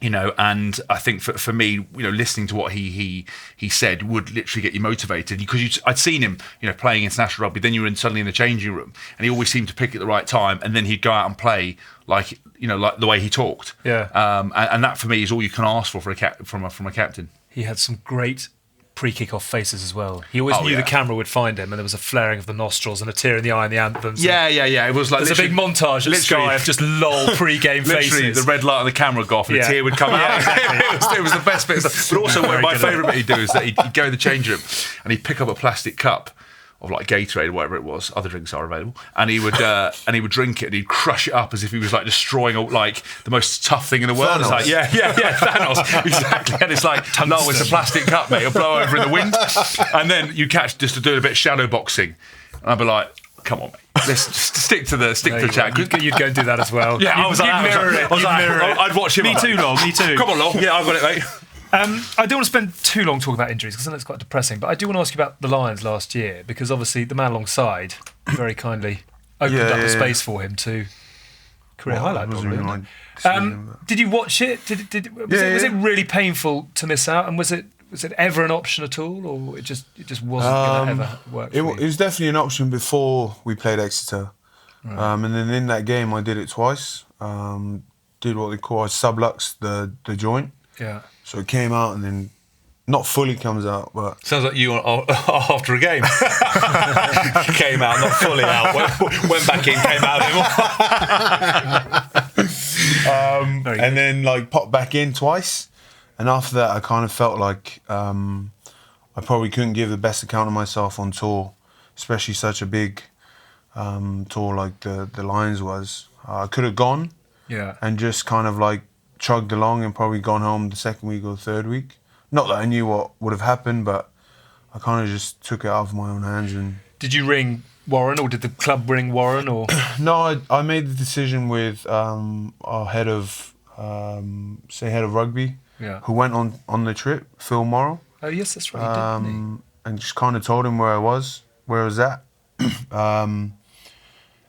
Speaker 4: And I think for me, listening to what he said would literally get you motivated, because I'd seen him, playing international rugby. Then you were suddenly in the changing room, and he always seemed to pick at the right time, and then he'd go out and play like the way he talked.
Speaker 3: Yeah.
Speaker 4: And that for me is all you can ask for from a captain.
Speaker 3: He had some great pre-kick-off faces as well. He always knew the camera would find him, and there was a flaring of the nostrils and a tear in the eye in the anthems.
Speaker 4: Yeah. It was like
Speaker 3: there's a big montage at Sky of just lol pre-game faces.
Speaker 4: Literally, the red light on the camera would go off and a tear would come out. Exactly. it was the best bit. But also, my favourite bit he'd do is that he'd go in the change room and he'd pick up a plastic cup of like Gatorade or whatever it was. Other drinks are available, and he would drink it and he'd crush it up as if he was like destroying like the most tough thing in the world. It's like Thanos, exactly. And it's like, no, it's a plastic cup, mate. It'll blow over in the wind, and then you catch just to do a bit of shadow boxing, and I'd be like, come on, mate. Let's just stick to the chat.
Speaker 3: You'd go and do that as well.
Speaker 4: Yeah, I'd watch him.
Speaker 1: Me too, Long. Me too.
Speaker 4: Come on, Long. Yeah, I've got it, mate.
Speaker 3: I don't want to spend too long talking about injuries because I know it's quite depressing, but I do want to ask you about the Lions last year, because obviously the man alongside very kindly opened up the space for him to career highlight. Did you watch it? Was it really painful to miss out, and was it ever an option at all, or it just wasn't going to ever work?
Speaker 5: It was definitely an option before we played Exeter, and then in that game I did it twice. Did what they call I subluxed the joint.
Speaker 3: Yeah.
Speaker 5: So it came out and then not fully comes out, but
Speaker 4: sounds like you after a game. Came out, not fully out. Went back in, came out.
Speaker 5: And then like popped back in twice, and after that I kind of felt like I probably couldn't give the best account of myself on tour, especially such a big tour like the Lions was. I could have gone, and just kind of like chugged along and probably gone home the second week or the third week. Not that I knew what would have happened, but I kind of just took it out of my own hands. And
Speaker 3: did you ring Warren, or did the club ring Warren? Or
Speaker 5: no, I made the decision with our head of rugby, who went on the trip, Phil Morrow.
Speaker 3: Oh yes, that's right.
Speaker 5: And just kind of told him where I was at, and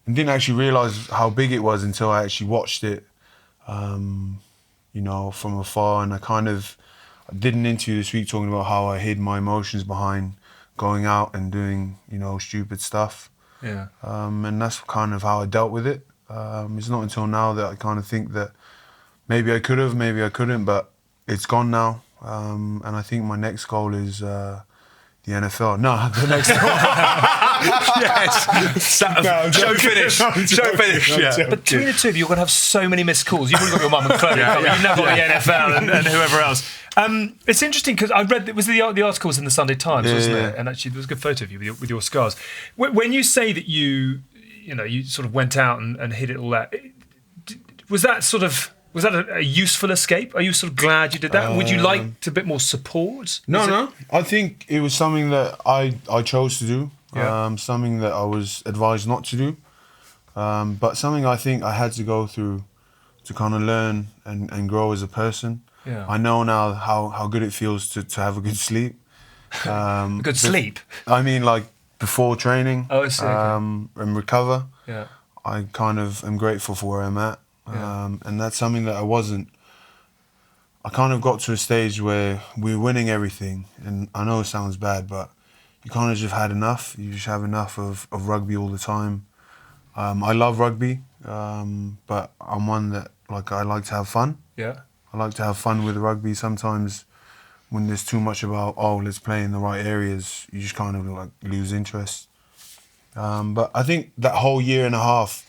Speaker 5: didn't actually realise how big it was until I actually watched it. From afar, and I did an interview this week talking about how I hid my emotions behind going out and doing, stupid stuff.
Speaker 3: Yeah.
Speaker 5: And that's kind of how I dealt with it. It's not until now that I kind of think that maybe I could have, maybe I couldn't, but it's gone now. And I think my next goal is the NFL. No, the next goal.
Speaker 4: Yes. Show finish. Yeah.
Speaker 3: But between the two of you, you're going to have so many missed calls. You've already got your mum and Chloe. You've now got the NFL and whoever else. It's interesting because I read, it was the article was in the Sunday Times, wasn't it? And actually there was a good photo of you with your scars. When you say that you you sort of went out and hit it all out. Was that a useful escape? Are you sort of glad you did that? Would you like a bit more support?
Speaker 5: No. I think it was something that I chose to do.
Speaker 3: Yeah.
Speaker 5: Something that I was advised not to do. But something I think I had to go through to kind of learn and grow as a person.
Speaker 3: Yeah.
Speaker 5: I know now how good it feels to have a good sleep.
Speaker 3: Good sleep?
Speaker 5: I mean, like before training.
Speaker 3: Oh, I see. Okay.
Speaker 5: And recover.
Speaker 3: Yeah.
Speaker 5: I kind of am grateful for where I'm at.
Speaker 3: Yeah.
Speaker 5: And that's something that I wasn't. I kind of got to a stage where we were winning everything. And I know it sounds bad, but you kind of just had enough. You just have enough of rugby all the time. I love rugby, but I'm one that I like to have fun.
Speaker 3: Yeah.
Speaker 5: I like to have fun with rugby. Sometimes when there's too much about, let's play in the right areas, you just kind of lose interest. But I think that whole year and a half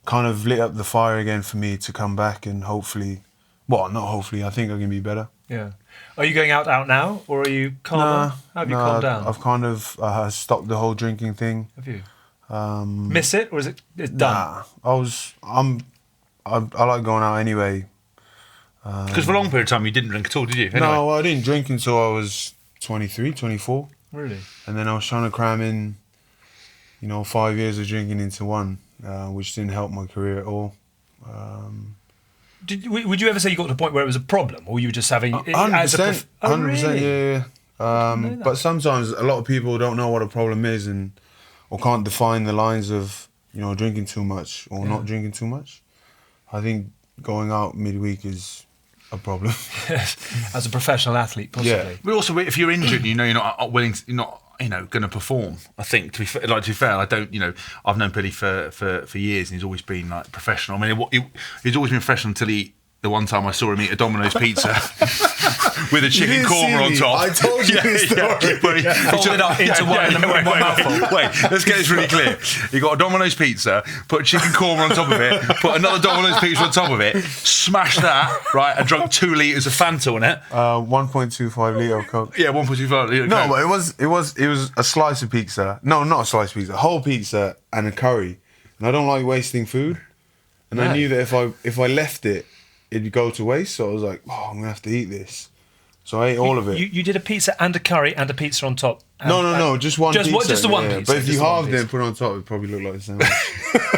Speaker 5: kind of lit up the fire again for me to come back and hopefully, not hopefully, I think I can be better.
Speaker 3: Yeah. Are you going out now, or are you calmer? How have you calmed down?
Speaker 5: I've kind of stopped the whole drinking thing.
Speaker 3: Have you? Miss it, or is it done?
Speaker 5: Nah, I like going out anyway.
Speaker 4: Because for a long period of time you didn't drink at all, did you? Anyway.
Speaker 5: No, I didn't drink until I was 23, 24.
Speaker 3: Really?
Speaker 5: And then I was trying to cram in, 5 years of drinking into one, which didn't help my career at all.
Speaker 3: Would you ever say you got to a point where it was a problem, or you were just having
Speaker 5: 100%, 100%,
Speaker 3: really?
Speaker 5: yeah. But sometimes a lot of people don't know what a problem is or can't define the lines of, drinking too much or not drinking too much. I think going out midweek is a problem.
Speaker 3: As a professional athlete, possibly.
Speaker 5: Yeah.
Speaker 4: But also, if you're injured, you're not willing, you're not, going to perform. I think to be fair, I don't, I've known Billy for years, and he's always been professional. I mean, he's always been professional until the one time I saw him eat a Domino's pizza with a chicken korma on top.
Speaker 5: I told you this story.
Speaker 4: But he
Speaker 3: folded up into one mouthful.
Speaker 4: Wait, let's get this really clear. He got a Domino's pizza, put a chicken korma on top of it, put another Domino's pizza on top of it, smashed that, right, and drunk 2 litres of Fanta on it.
Speaker 5: 1.25 litre of Coke.
Speaker 4: Yeah, 1.25 litre of
Speaker 5: No,
Speaker 4: Coke.
Speaker 5: but it was a slice of pizza. No, not a slice of pizza. A whole pizza and a curry. And I don't like wasting food. And I knew that if I left it, it'd go to waste. So I was like, I'm going to have to eat this. So I ate all of it.
Speaker 3: You did a pizza and a curry and a pizza on top.
Speaker 5: No, just one pizza.
Speaker 3: Just the one pizza.
Speaker 5: But if you halved it and put it on top, it'd probably look like a sandwich.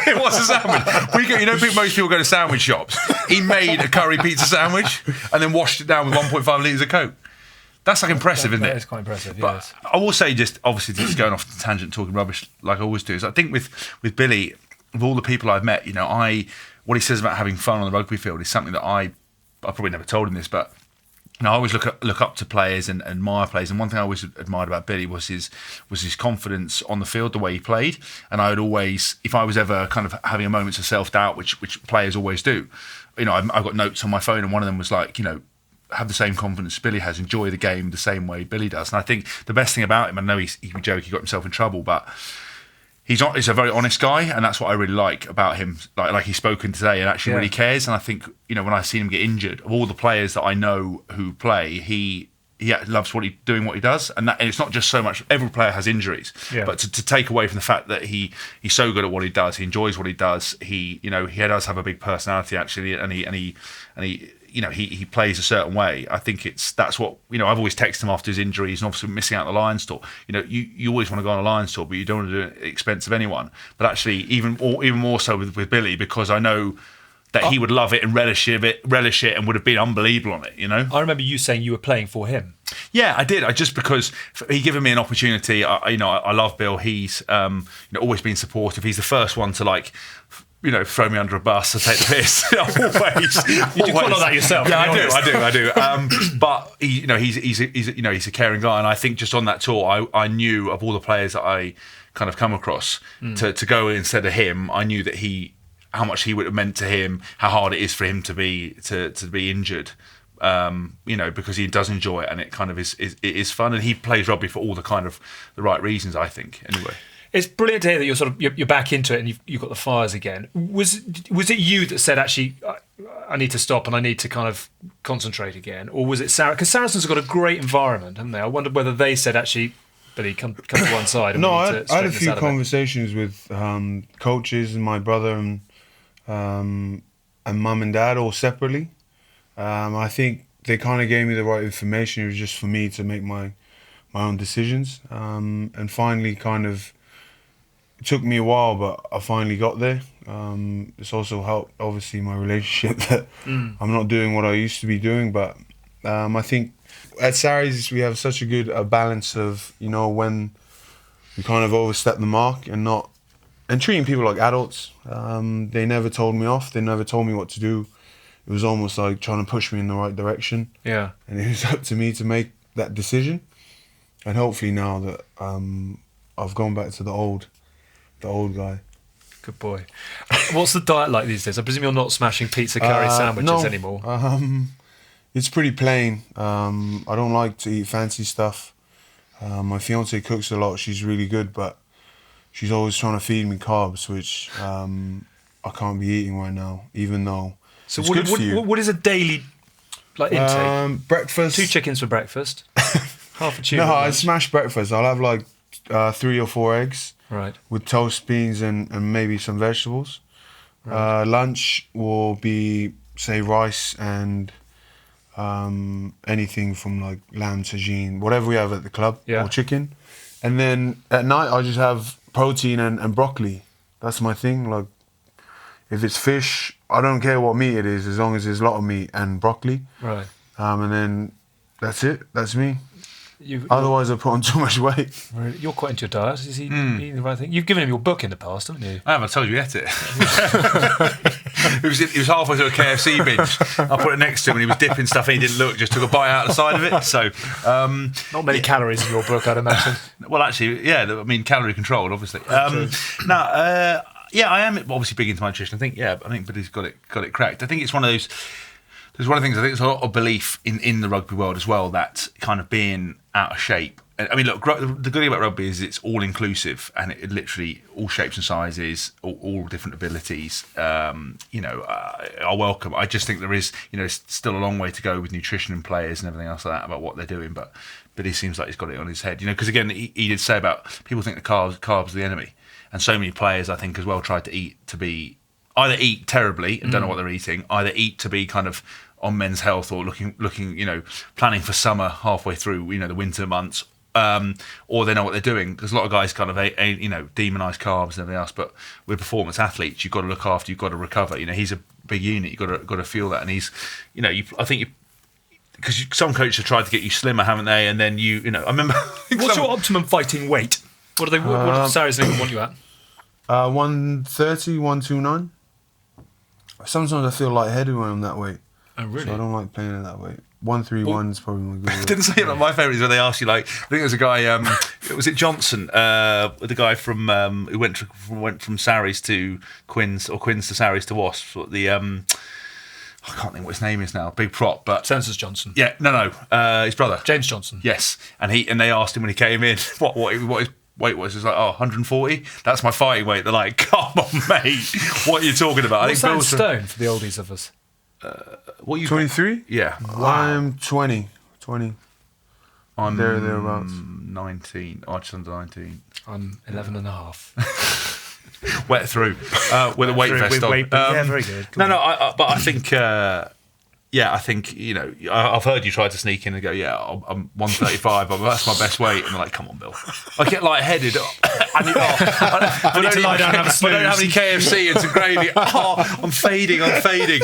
Speaker 4: It was a sandwich. Most people go to sandwich shops. He made a curry pizza sandwich and then washed it down with 1.5 litres of Coke. That's impressive, isn't it?
Speaker 3: That is quite impressive,
Speaker 4: but
Speaker 3: yes.
Speaker 4: I will say, just going off the tangent, talking rubbish like I always do, is I think with Billy, of all the people I've met, what he says about having fun on the rugby field is something that I probably never told him this, but I always look up to players and admire players. And one thing I always admired about Billy was his confidence on the field, the way he played. And I would always, if I was ever kind of having a moments of self-doubt, which players always do, I've got notes on my phone, and one of them was like, have the same confidence Billy has, enjoy the game the same way Billy does. And I think the best thing about him, I know he can joke, he got himself in trouble, but he's a very honest guy, and that's what I really like about him. Like he's spoken today and actually really cares. And I think, when I see him get injured, of all the players that I know who play, he loves doing what he does. And it's not just so much, every player has injuries, but to take away from the fact that he's so good at what he does, he enjoys what he does, he does have a big personality actually, and he plays a certain way. I think that's what I've always texted him after his injuries, and obviously missing out on the Lions tour. You always want to go on a Lions tour, but you don't want to do it at the expense of anyone. But actually, even more so with Billy, because I know that he would love it and relish it, and would have been unbelievable on it.
Speaker 3: I remember you saying you were playing for him.
Speaker 4: Yeah, I did. Just because he given me an opportunity. I love Bill. He's always been supportive. He's the first one to throw me under a bus to take the piss. Always.
Speaker 3: You do quite like that yourself.
Speaker 4: Yeah, I do. But he's a caring guy, and I think just on that tour, I knew of all the players that I kind of come across to go instead of him. I knew that how much he would have meant to him, how hard it is for him to be injured. Because he does enjoy it, and it kind of is fun, and he plays rugby for all the right reasons, I think. Anyway.
Speaker 3: It's brilliant to hear that you're back into it and you've got the fires again. Was it you that said, actually, I need to stop and I need to kind of concentrate again? Or was it Saracens? Because Saracens have got a great environment, haven't they? I wondered whether they said, actually, Billy, come to one side. And
Speaker 5: No,
Speaker 3: we
Speaker 5: I
Speaker 3: need
Speaker 5: had,
Speaker 3: to
Speaker 5: I had a
Speaker 3: straighten this
Speaker 5: few
Speaker 3: out a bit.
Speaker 5: conversations with coaches and my brother and mum and dad all separately. I think they kind of gave me the right information. It was just for me to make my own decisions. And finally, kind of, it took me a while, but I finally got there. It's also helped, obviously, my relationship that I'm not doing what I used to be doing. But I think at Sarries we have such a good balance of, you know, when we kind of overstep the mark and treating people like adults. They never told me off. They never told me what to do. It was almost like trying to push me in the right direction.
Speaker 3: Yeah.
Speaker 5: And it was up to me to make that decision. And hopefully now that I've gone back to the old guy.
Speaker 3: Good boy. What's the diet like these days? I presume you're not smashing pizza curry sandwiches anymore.
Speaker 5: It's pretty plain. I don't like to eat fancy stuff. My fiance cooks a lot. She's really good, but she's always trying to feed me carbs, which I can't be eating right now, even though
Speaker 3: So
Speaker 5: it's good for you.
Speaker 3: what is a daily intake?
Speaker 5: Breakfast.
Speaker 3: 2 chickens for breakfast. Half a tuna.
Speaker 5: No,
Speaker 3: at
Speaker 5: I
Speaker 3: lunch.
Speaker 5: smash breakfast. I'll have like 3 or 4 eggs.
Speaker 3: Right.
Speaker 5: With toast, beans, and maybe some vegetables.
Speaker 3: Right.
Speaker 5: Lunch will be, say, rice and anything from like lamb, tagine, whatever we have at the club, or chicken. And then at night, I just have protein and broccoli. That's my thing. Like, if it's fish, I don't care what meat it is, as long as there's a lot of meat and broccoli.
Speaker 3: Right.
Speaker 5: And then that's it. That's me.
Speaker 3: You've,
Speaker 5: Otherwise, I put on too much weight.
Speaker 3: You're quite into your diet. Is he eating the right thing? You've given him your book in the past, haven't you?
Speaker 4: I haven't told you yet. It was halfway through a KFC binge. I put it next to him and he was dipping stuff and he didn't look, just took a bite out the side of it. So
Speaker 3: Not many calories in your book, I'd imagine.
Speaker 4: well, actually, yeah. I mean, calorie controlled, obviously. Yeah, I am obviously big into my nutrition. I think Billy's got it cracked. I think it's one of those. There's one of the things, I think there's a lot of belief in the rugby world as well, that kind of being out of shape. I mean, look, the good thing about rugby is it's all inclusive and it literally all shapes and sizes, all different abilities. Are welcome. I just think there is, still a long way to go with nutrition and players and everything else like that about what they're doing. But Billy seems like he's got it on his head, because again, he did say about people think the carbs are the enemy, and so many players I think as well tried to either eat terribly and don't know what they're eating, either eat to be kind of on men's health or looking, planning for summer halfway through, the winter months, or they know what they're doing. Because a lot of guys kind of, demonise carbs and everything else. But with performance athletes, you've got to look after, you've got to recover. He's a big unit. You've got to feel that. And he's, because some coaches have tried to get you slimmer, haven't they? And then I remember.
Speaker 3: What's your optimum fighting weight? What do Saracens and England want you at?
Speaker 5: 130, 129. Sometimes I feel lightheaded when I'm that weight.
Speaker 3: Oh, really?
Speaker 5: So I don't like playing at that weight. 131 is probably my good weight.
Speaker 4: Didn't say it. My favourite is when they ask you, I think there was a guy, was it Johnson, the guy from who went from Sarries to Quins, or Quins to Sarries to Wasps. I can't think what his name is now. Big prop, but
Speaker 3: Census Johnson.
Speaker 4: Yeah, no, his brother
Speaker 3: James Johnson.
Speaker 4: Yes, and they asked him when he came in what his weight was. He was like, 140. That's my fighting weight. They're like, come on, mate, what are you talking about?
Speaker 3: What's that in stone for the oldies of us?
Speaker 4: What you
Speaker 5: 23?
Speaker 4: Yeah.
Speaker 5: I'm 20.
Speaker 4: I'm
Speaker 5: thereabouts.
Speaker 4: 19. Just under 19.
Speaker 3: I'm 11 and a half.
Speaker 4: Wet through with a weight vest on.
Speaker 3: Yeah, very good.
Speaker 4: But I think, I think I've heard you try to sneak in and go, I'm 135. That's my best weight, and they're like, come on, Bill. I get lightheaded. I
Speaker 3: need to lie down and have a snooze.
Speaker 4: I don't have any KFC and some gravy. I'm fading.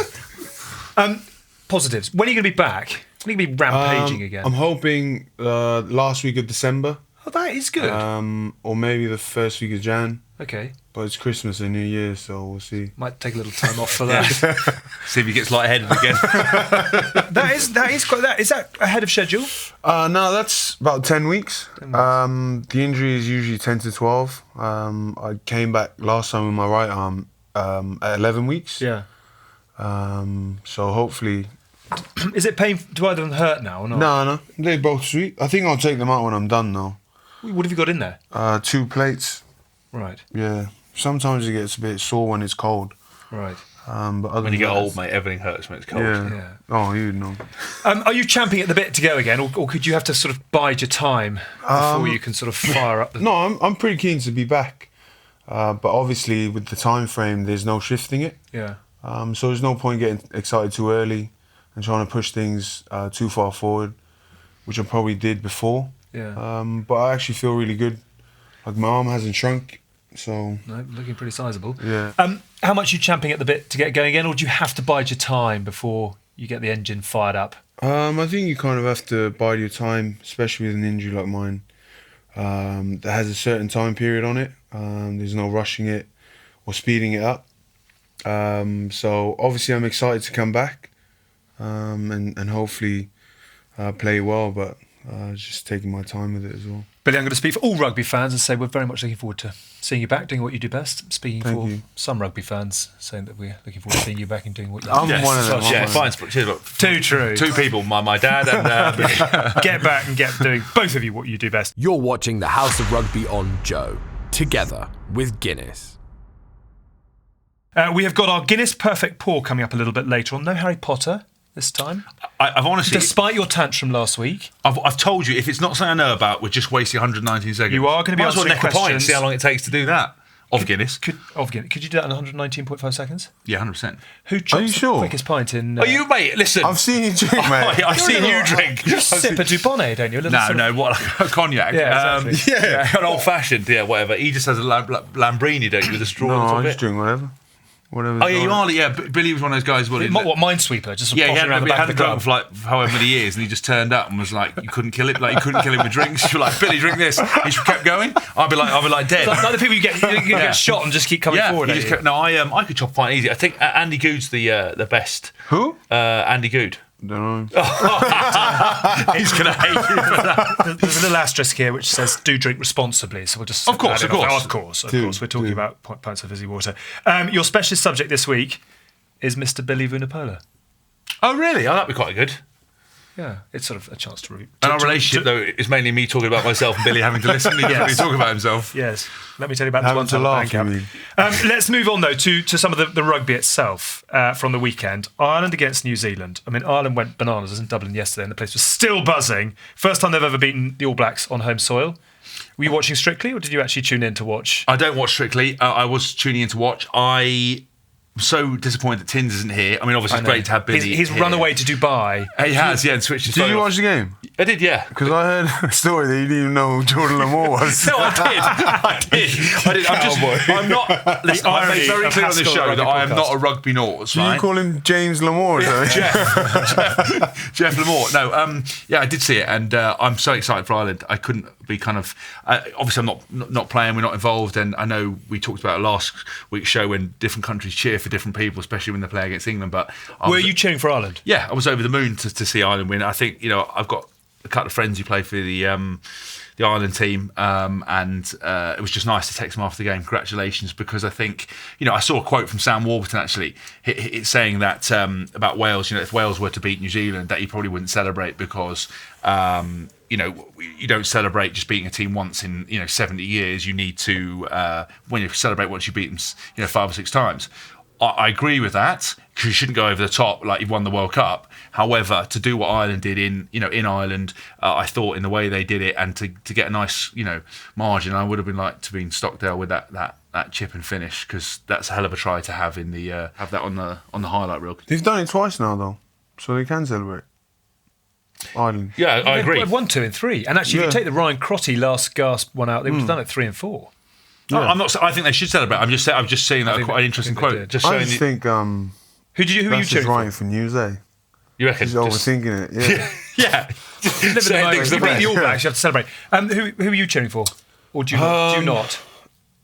Speaker 3: Positives. When are you going to be back? When are you going to be rampaging again?
Speaker 5: I'm hoping last week of December.
Speaker 3: Oh, that is good.
Speaker 5: Or maybe the first week of Jan.
Speaker 3: Okay.
Speaker 5: But it's Christmas and New Year, so we'll see.
Speaker 3: Might take a little time off for that.
Speaker 4: See if he gets lightheaded again.
Speaker 3: That is quite. Is that ahead of schedule?
Speaker 5: No, that's about 10 weeks. The injury is usually 10 to 12. I came back last time with my right arm at 11 weeks.
Speaker 3: Yeah.
Speaker 5: So hopefully.
Speaker 3: Is it painful? Do either of them hurt now or not?
Speaker 5: No, they're both sweet. I think I'll take them out when I'm done though.
Speaker 3: What have you got in there?
Speaker 5: 2 plates.
Speaker 3: Right.
Speaker 5: Yeah. Sometimes it gets a bit sore when it's cold.
Speaker 3: Right.
Speaker 5: But other
Speaker 4: When you
Speaker 5: than
Speaker 4: get
Speaker 5: that,
Speaker 4: old, mate, everything hurts when it's cold.
Speaker 5: Yeah. Oh, you know.
Speaker 3: Are you champing at the bit to go again, or could you have to sort of bide your time before you can sort of fire up?
Speaker 5: No, I'm pretty keen to be back. But obviously, with the time frame, there's no shifting it.
Speaker 3: Yeah.
Speaker 5: So there's no point getting excited too early and trying to push things too far forward, which I probably did before.
Speaker 3: Yeah.
Speaker 5: But I actually feel really good. Like my arm hasn't shrunk, so
Speaker 3: No, looking pretty sizable.
Speaker 5: yeah.
Speaker 3: How much are you champing at the bit to get going again, or do you have to bide your time before you get the engine fired up?
Speaker 5: I think you kind of have to bide your time, especially with an injury like mine. That has a certain time period on it. There's no rushing it or speeding it up. So obviously I'm excited to come back and hopefully play well, but just taking my time with it as well.
Speaker 3: Billy, I'm going to speak for all rugby fans and say we're very much looking forward to seeing you back doing what you do best. Speaking
Speaker 5: Thank
Speaker 3: for
Speaker 5: you.
Speaker 3: some rugby fans, saying that we're looking forward to seeing you back and doing what you do.
Speaker 5: I'm one of them.
Speaker 3: Yes.
Speaker 5: I'm
Speaker 4: Yeah,
Speaker 5: one of
Speaker 4: fine.
Speaker 5: them.
Speaker 4: Cheers, look.
Speaker 3: Too true.
Speaker 4: Two people, my dad and Billy.
Speaker 3: Get back and get doing, both of you, what you do best.
Speaker 2: You're watching the House of Rugby on Joe, together with Guinness.
Speaker 3: We have got our Guinness Perfect Pour coming up a little bit later on. No Harry Potter this time.
Speaker 4: I've honestly,
Speaker 3: Despite your tantrum last week.
Speaker 4: I've told you, if it's not something I know about, we're just wasting 119 seconds.
Speaker 3: You are going to be
Speaker 4: Might as well
Speaker 3: answering
Speaker 4: neck a pint,
Speaker 3: questions.
Speaker 4: see how long it takes to do that. Of Guinness.
Speaker 3: Could you do that in 119.5 seconds?
Speaker 4: Yeah, 100%.
Speaker 3: Who chops
Speaker 5: you sure?
Speaker 3: the quickest pint in...
Speaker 4: Oh, you, mate, listen.
Speaker 5: I've seen you drink, mate.
Speaker 4: I've seen you drink.
Speaker 3: You sip a Dubonnet, don't you? A little
Speaker 4: No,
Speaker 3: sort of-
Speaker 4: what, like a cognac?
Speaker 3: Yeah, exactly.
Speaker 5: Yeah.
Speaker 4: An old-fashioned, whatever. He just has a Lambrini, don't you, with a straw
Speaker 5: No,
Speaker 4: on top
Speaker 5: I
Speaker 4: of
Speaker 5: just
Speaker 4: it?
Speaker 5: drink whatever. Whatever.
Speaker 4: Oh, yeah, you are. Yeah, Billy was one of those guys. What
Speaker 3: Minesweeper, just sort of
Speaker 4: Yeah, he
Speaker 3: pottering around the back of
Speaker 4: hadn't
Speaker 3: the
Speaker 4: drunk
Speaker 3: club.
Speaker 4: for like however many years, and he just turned up and was like, "You couldn't kill it. Like you couldn't kill him with drinks." You're like, "Billy, drink this." He just kept going. I'd be like dead.
Speaker 3: Like the people you get shot and just keep coming forward.
Speaker 4: he
Speaker 3: at
Speaker 4: just
Speaker 3: you.
Speaker 4: kept, no, I could chop a pint easy. I think Andy Good's the best.
Speaker 5: Who?
Speaker 4: Andy Good.
Speaker 5: Don't know.
Speaker 4: He's gonna hate you for that.
Speaker 3: There's a little asterisk here which says "do drink responsibly," so we'll just
Speaker 4: Of course,
Speaker 3: add it
Speaker 4: of
Speaker 3: on.
Speaker 4: course.
Speaker 3: Of course.
Speaker 5: Do,
Speaker 3: We're talking
Speaker 5: do.
Speaker 3: about pints of fizzy water. Your specialist subject this week is Mr. Billy Vunipola.
Speaker 4: Oh, really? Oh, that'd be quite good.
Speaker 3: Yeah, it's sort of a chance to...
Speaker 4: And our relationship, though, is mainly me talking about myself and Billy having to listen. He doesn't really talk about himself.
Speaker 3: Yes. Let me tell you about this
Speaker 5: Having
Speaker 3: one
Speaker 5: to
Speaker 3: time
Speaker 5: laugh,
Speaker 3: at
Speaker 5: you
Speaker 3: Bank Cup. Let's move on, though, to some of the rugby itself from the weekend. Ireland against New Zealand. I mean, Ireland went bananas in Dublin yesterday and the place was still buzzing. First time they've ever beaten the All Blacks on home soil. Were you watching Strictly or did you actually tune in to watch?
Speaker 4: I don't watch Strictly. I was tuning in to watch. I'm so disappointed that Tins isn't here. I mean, obviously, it's great to have Billy.
Speaker 3: He's
Speaker 4: here.
Speaker 3: run away to Dubai.
Speaker 4: He has, and switched his
Speaker 5: Did
Speaker 4: phone
Speaker 5: you
Speaker 4: off.
Speaker 5: watch the game?
Speaker 4: I did, yeah.
Speaker 5: Because I heard a story that you didn't even know who Jordan Lamore was.
Speaker 4: No, I did. I'm not. Listen, I made very
Speaker 3: of
Speaker 4: clear on this
Speaker 3: Haskell
Speaker 4: show
Speaker 3: Rugby
Speaker 4: that I am
Speaker 3: podcast.
Speaker 4: not a rugby nort,
Speaker 5: Do you
Speaker 4: right?
Speaker 5: call him James Lamore?
Speaker 4: Jeff Lamore. No, yeah, I did see it, and I'm so excited for Ireland. I couldn't be kind of. Obviously, I'm not playing. We're not involved, and I know we talked about it last week's show when different countries cheer for different people, especially when they play against England. But
Speaker 3: Were you cheering for Ireland?
Speaker 4: Yeah, I was over the moon to see Ireland win. I think I've got a couple of friends who play for the Ireland team, and it was just nice to text them after the game. Congratulations, because I think I saw a quote from Sam Warburton actually. It's saying that about Wales. If Wales were to beat New Zealand, that he probably wouldn't celebrate because you don't celebrate just beating a team once in 70 years. You need to when you celebrate once you beat them 5 or 6 times. I agree with that because you shouldn't go over the top like you've won the World Cup. However, to do what Ireland did in Ireland, I thought in the way they did it, and to get a nice margin, I would have been like to be in Stockdale with that chip and finish, because that's a hell of a try to have in the have that on the highlight reel.
Speaker 5: They've done it twice now, though, so they can celebrate. Ireland.
Speaker 4: Yeah, I agree.
Speaker 3: They've won 2 and 3, and actually, if you take the Ryan Crotty last gasp one out, they would have done it 3 and 4.
Speaker 4: No, I'm not. I think they should celebrate. I'm just saying that
Speaker 3: think
Speaker 4: quite an
Speaker 3: they-
Speaker 4: interesting
Speaker 3: I think they
Speaker 4: quote.
Speaker 3: did.
Speaker 4: Just
Speaker 5: I
Speaker 4: showing
Speaker 5: just
Speaker 4: you,
Speaker 5: think
Speaker 3: Who are you
Speaker 5: that's just
Speaker 3: cheering
Speaker 5: writing
Speaker 3: for?
Speaker 5: for news, eh?
Speaker 4: you reckon?
Speaker 5: He's
Speaker 4: Just-
Speaker 5: overthinking it. Yeah.
Speaker 4: yeah.
Speaker 3: Live in the
Speaker 4: Saying
Speaker 3: moment.
Speaker 4: things
Speaker 3: You
Speaker 4: that
Speaker 3: beat the All
Speaker 5: Yeah.
Speaker 3: Blacks, you have to celebrate. Who are you cheering for? Or do you not?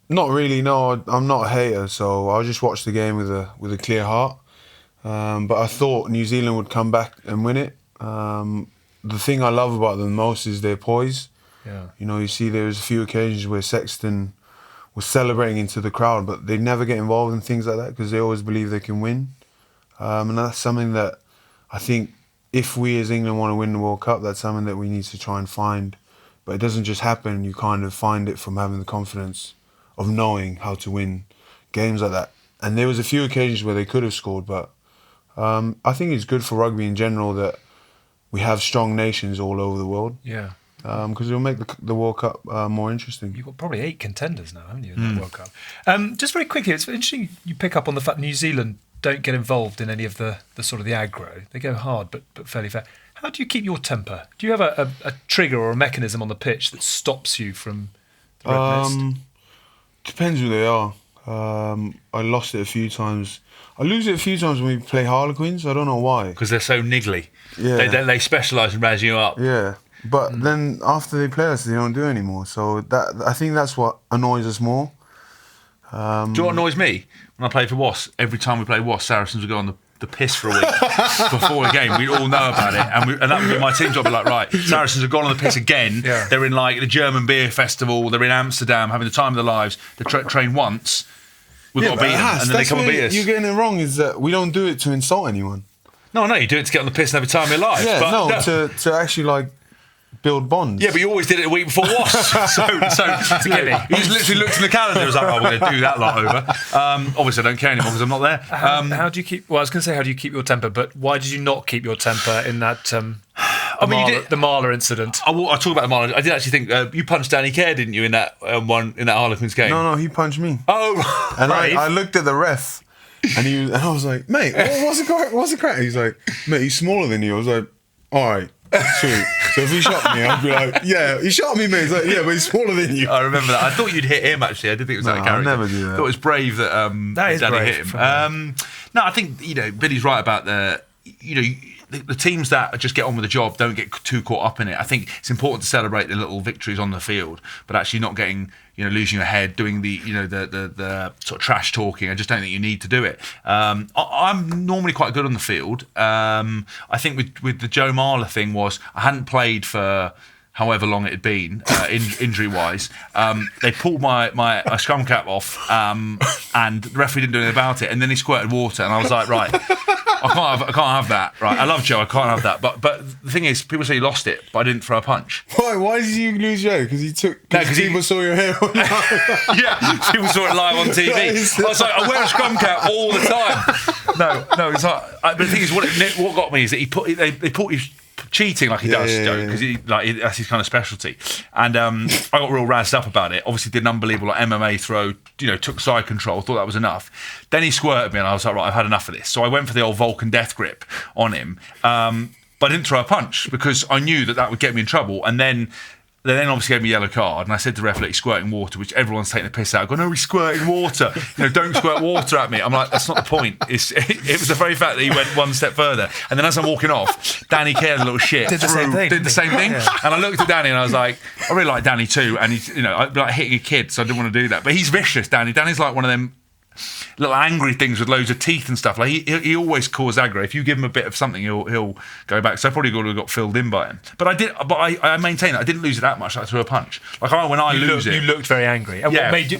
Speaker 5: Not really. No, I'm not a hater, so I'll just watch the game with a clear heart. But I thought New Zealand would come back and win it. The thing I love about them most is their poise.
Speaker 3: Yeah.
Speaker 5: You see, there was a few occasions where Sexton was celebrating into the crowd, but they never get involved in things like that because they always believe they can win. And that's something that I think if we as England want to win the World Cup, that's something that we need to try and find. But it doesn't just happen. You kind of find it from having the confidence of knowing how to win games like that. And there was a few occasions where they could have scored, but I think it's good for rugby in general that we have strong nations all over the world.
Speaker 3: Yeah.
Speaker 5: Because it'll make the World Cup more interesting.
Speaker 3: You've got probably 8 contenders now, haven't you, in the World Cup? Just very quickly, it's interesting you pick up on the fact New Zealand don't get involved in any of the sort of the aggro. They go hard, but fairly fair. How do you keep your temper? Do you have a trigger or a mechanism on the pitch that stops you from the red mist?
Speaker 5: Depends who they are. I lost it a few times. I lose it a few times when we play Harlequins. I don't know why.
Speaker 4: Because they're so niggly.
Speaker 5: Yeah.
Speaker 4: They specialise in razzing you up.
Speaker 5: Yeah. But then after they play us, they don't do it anymore. So I think that's what annoys us more.
Speaker 4: Do you know what annoys me? When I played for Wasps, every time we played Wasps, Saracens would go on the piss for a week before a game. We'd all know about it. And that would be my team job. Be like, right, Saracens have gone on the piss again.
Speaker 3: Yeah.
Speaker 4: They're in like the German beer festival. They're in Amsterdam having the time of their lives. They train once. We've got to beat them. And then they come and beat us.
Speaker 5: You're getting it wrong is that we don't do it to insult anyone.
Speaker 4: No, you do it to get on the piss and have a time of your life.
Speaker 5: Yeah,
Speaker 4: but
Speaker 5: to actually like build bonds.
Speaker 4: Yeah, but you always did it a week before Wasps. so he just literally looked in the calendar and was like, oh, we're going to do that lot over. Obviously, I don't care anymore because I'm not there.
Speaker 3: How do you keep... Well, I was going to say, how do you keep your temper? But why did you not keep your temper in that... the Marler incident?
Speaker 4: I talk about the Marler. I did actually think you punched Danny Kerr, didn't you, in that Harlequins game?
Speaker 5: No, he punched me.
Speaker 4: Oh,
Speaker 5: and
Speaker 4: right.
Speaker 5: I looked at the ref, and I was like, mate, what's the crack? He's like, mate, he's smaller than you. I was like, all right. Sweet. So if he shot me, I'd be like, yeah, he shot me, mate. He's like, yeah, but he's smaller than you.
Speaker 4: I remember that. I thought you'd hit him, actually. I did think it was that character.
Speaker 5: I'd never do that.
Speaker 4: I thought it was brave that,
Speaker 3: that is
Speaker 4: Danny
Speaker 3: brave
Speaker 4: hit him. No, I think, Billy's right about the teams that just get on with the job don't get too caught up in it. I think it's important to celebrate the little victories on the field, but actually not getting, losing your head, doing the sort of trash talking. I just don't think you need to do it. I'm normally quite good on the field. I think with the Joe Marler thing I hadn't played for however long it had been, injury-wise. They pulled my scrum cap off, and the referee didn't do anything about it. And then he squirted water, and I was like, right, I can't have that. Right, I love Joe, I can't have that. But the thing is, people say you lost it, but I didn't throw a punch.
Speaker 5: Why? Why did you lose Joe? Because people saw your hair.
Speaker 4: Yeah, people saw it live on TV. I was like, I wear a scrum cap all the time. No, it's not. But the thing is, what got me is that they put his cheating like he does, Joe, because that's his kind of specialty. And I got real razzed up about it. Obviously, did an unbelievable MMA throw. Took side control. Thought that was enough. Then he squirted me, and I was like, right, I've had enough of this. So I went for the old Vulcan death grip on him, but I didn't throw a punch because I knew that would get me in trouble. And then. They then obviously gave me a yellow card, and I said to the ref, he's squirting water, which everyone's taking the piss out. I go, no, he's squirting water. Don't squirt water at me. I'm like, that's not the point. It was the very fact that he went one step further. And then as I'm walking off, Danny Kerr, the little shit,
Speaker 3: did the same thing.
Speaker 4: Yeah. And I looked at Danny and I was like, I really like Danny too. And he's, I'd be like hitting a kid, so I didn't want to do that. But he's vicious, Danny. Danny's like one of them little angry things with loads of teeth and stuff. Like he always causes aggro. If you give him a bit of something, he'll go back. So I probably got filled in by him. But I maintain that I didn't lose it that much. I threw a punch. Like when I lose it,
Speaker 3: you looked very angry. And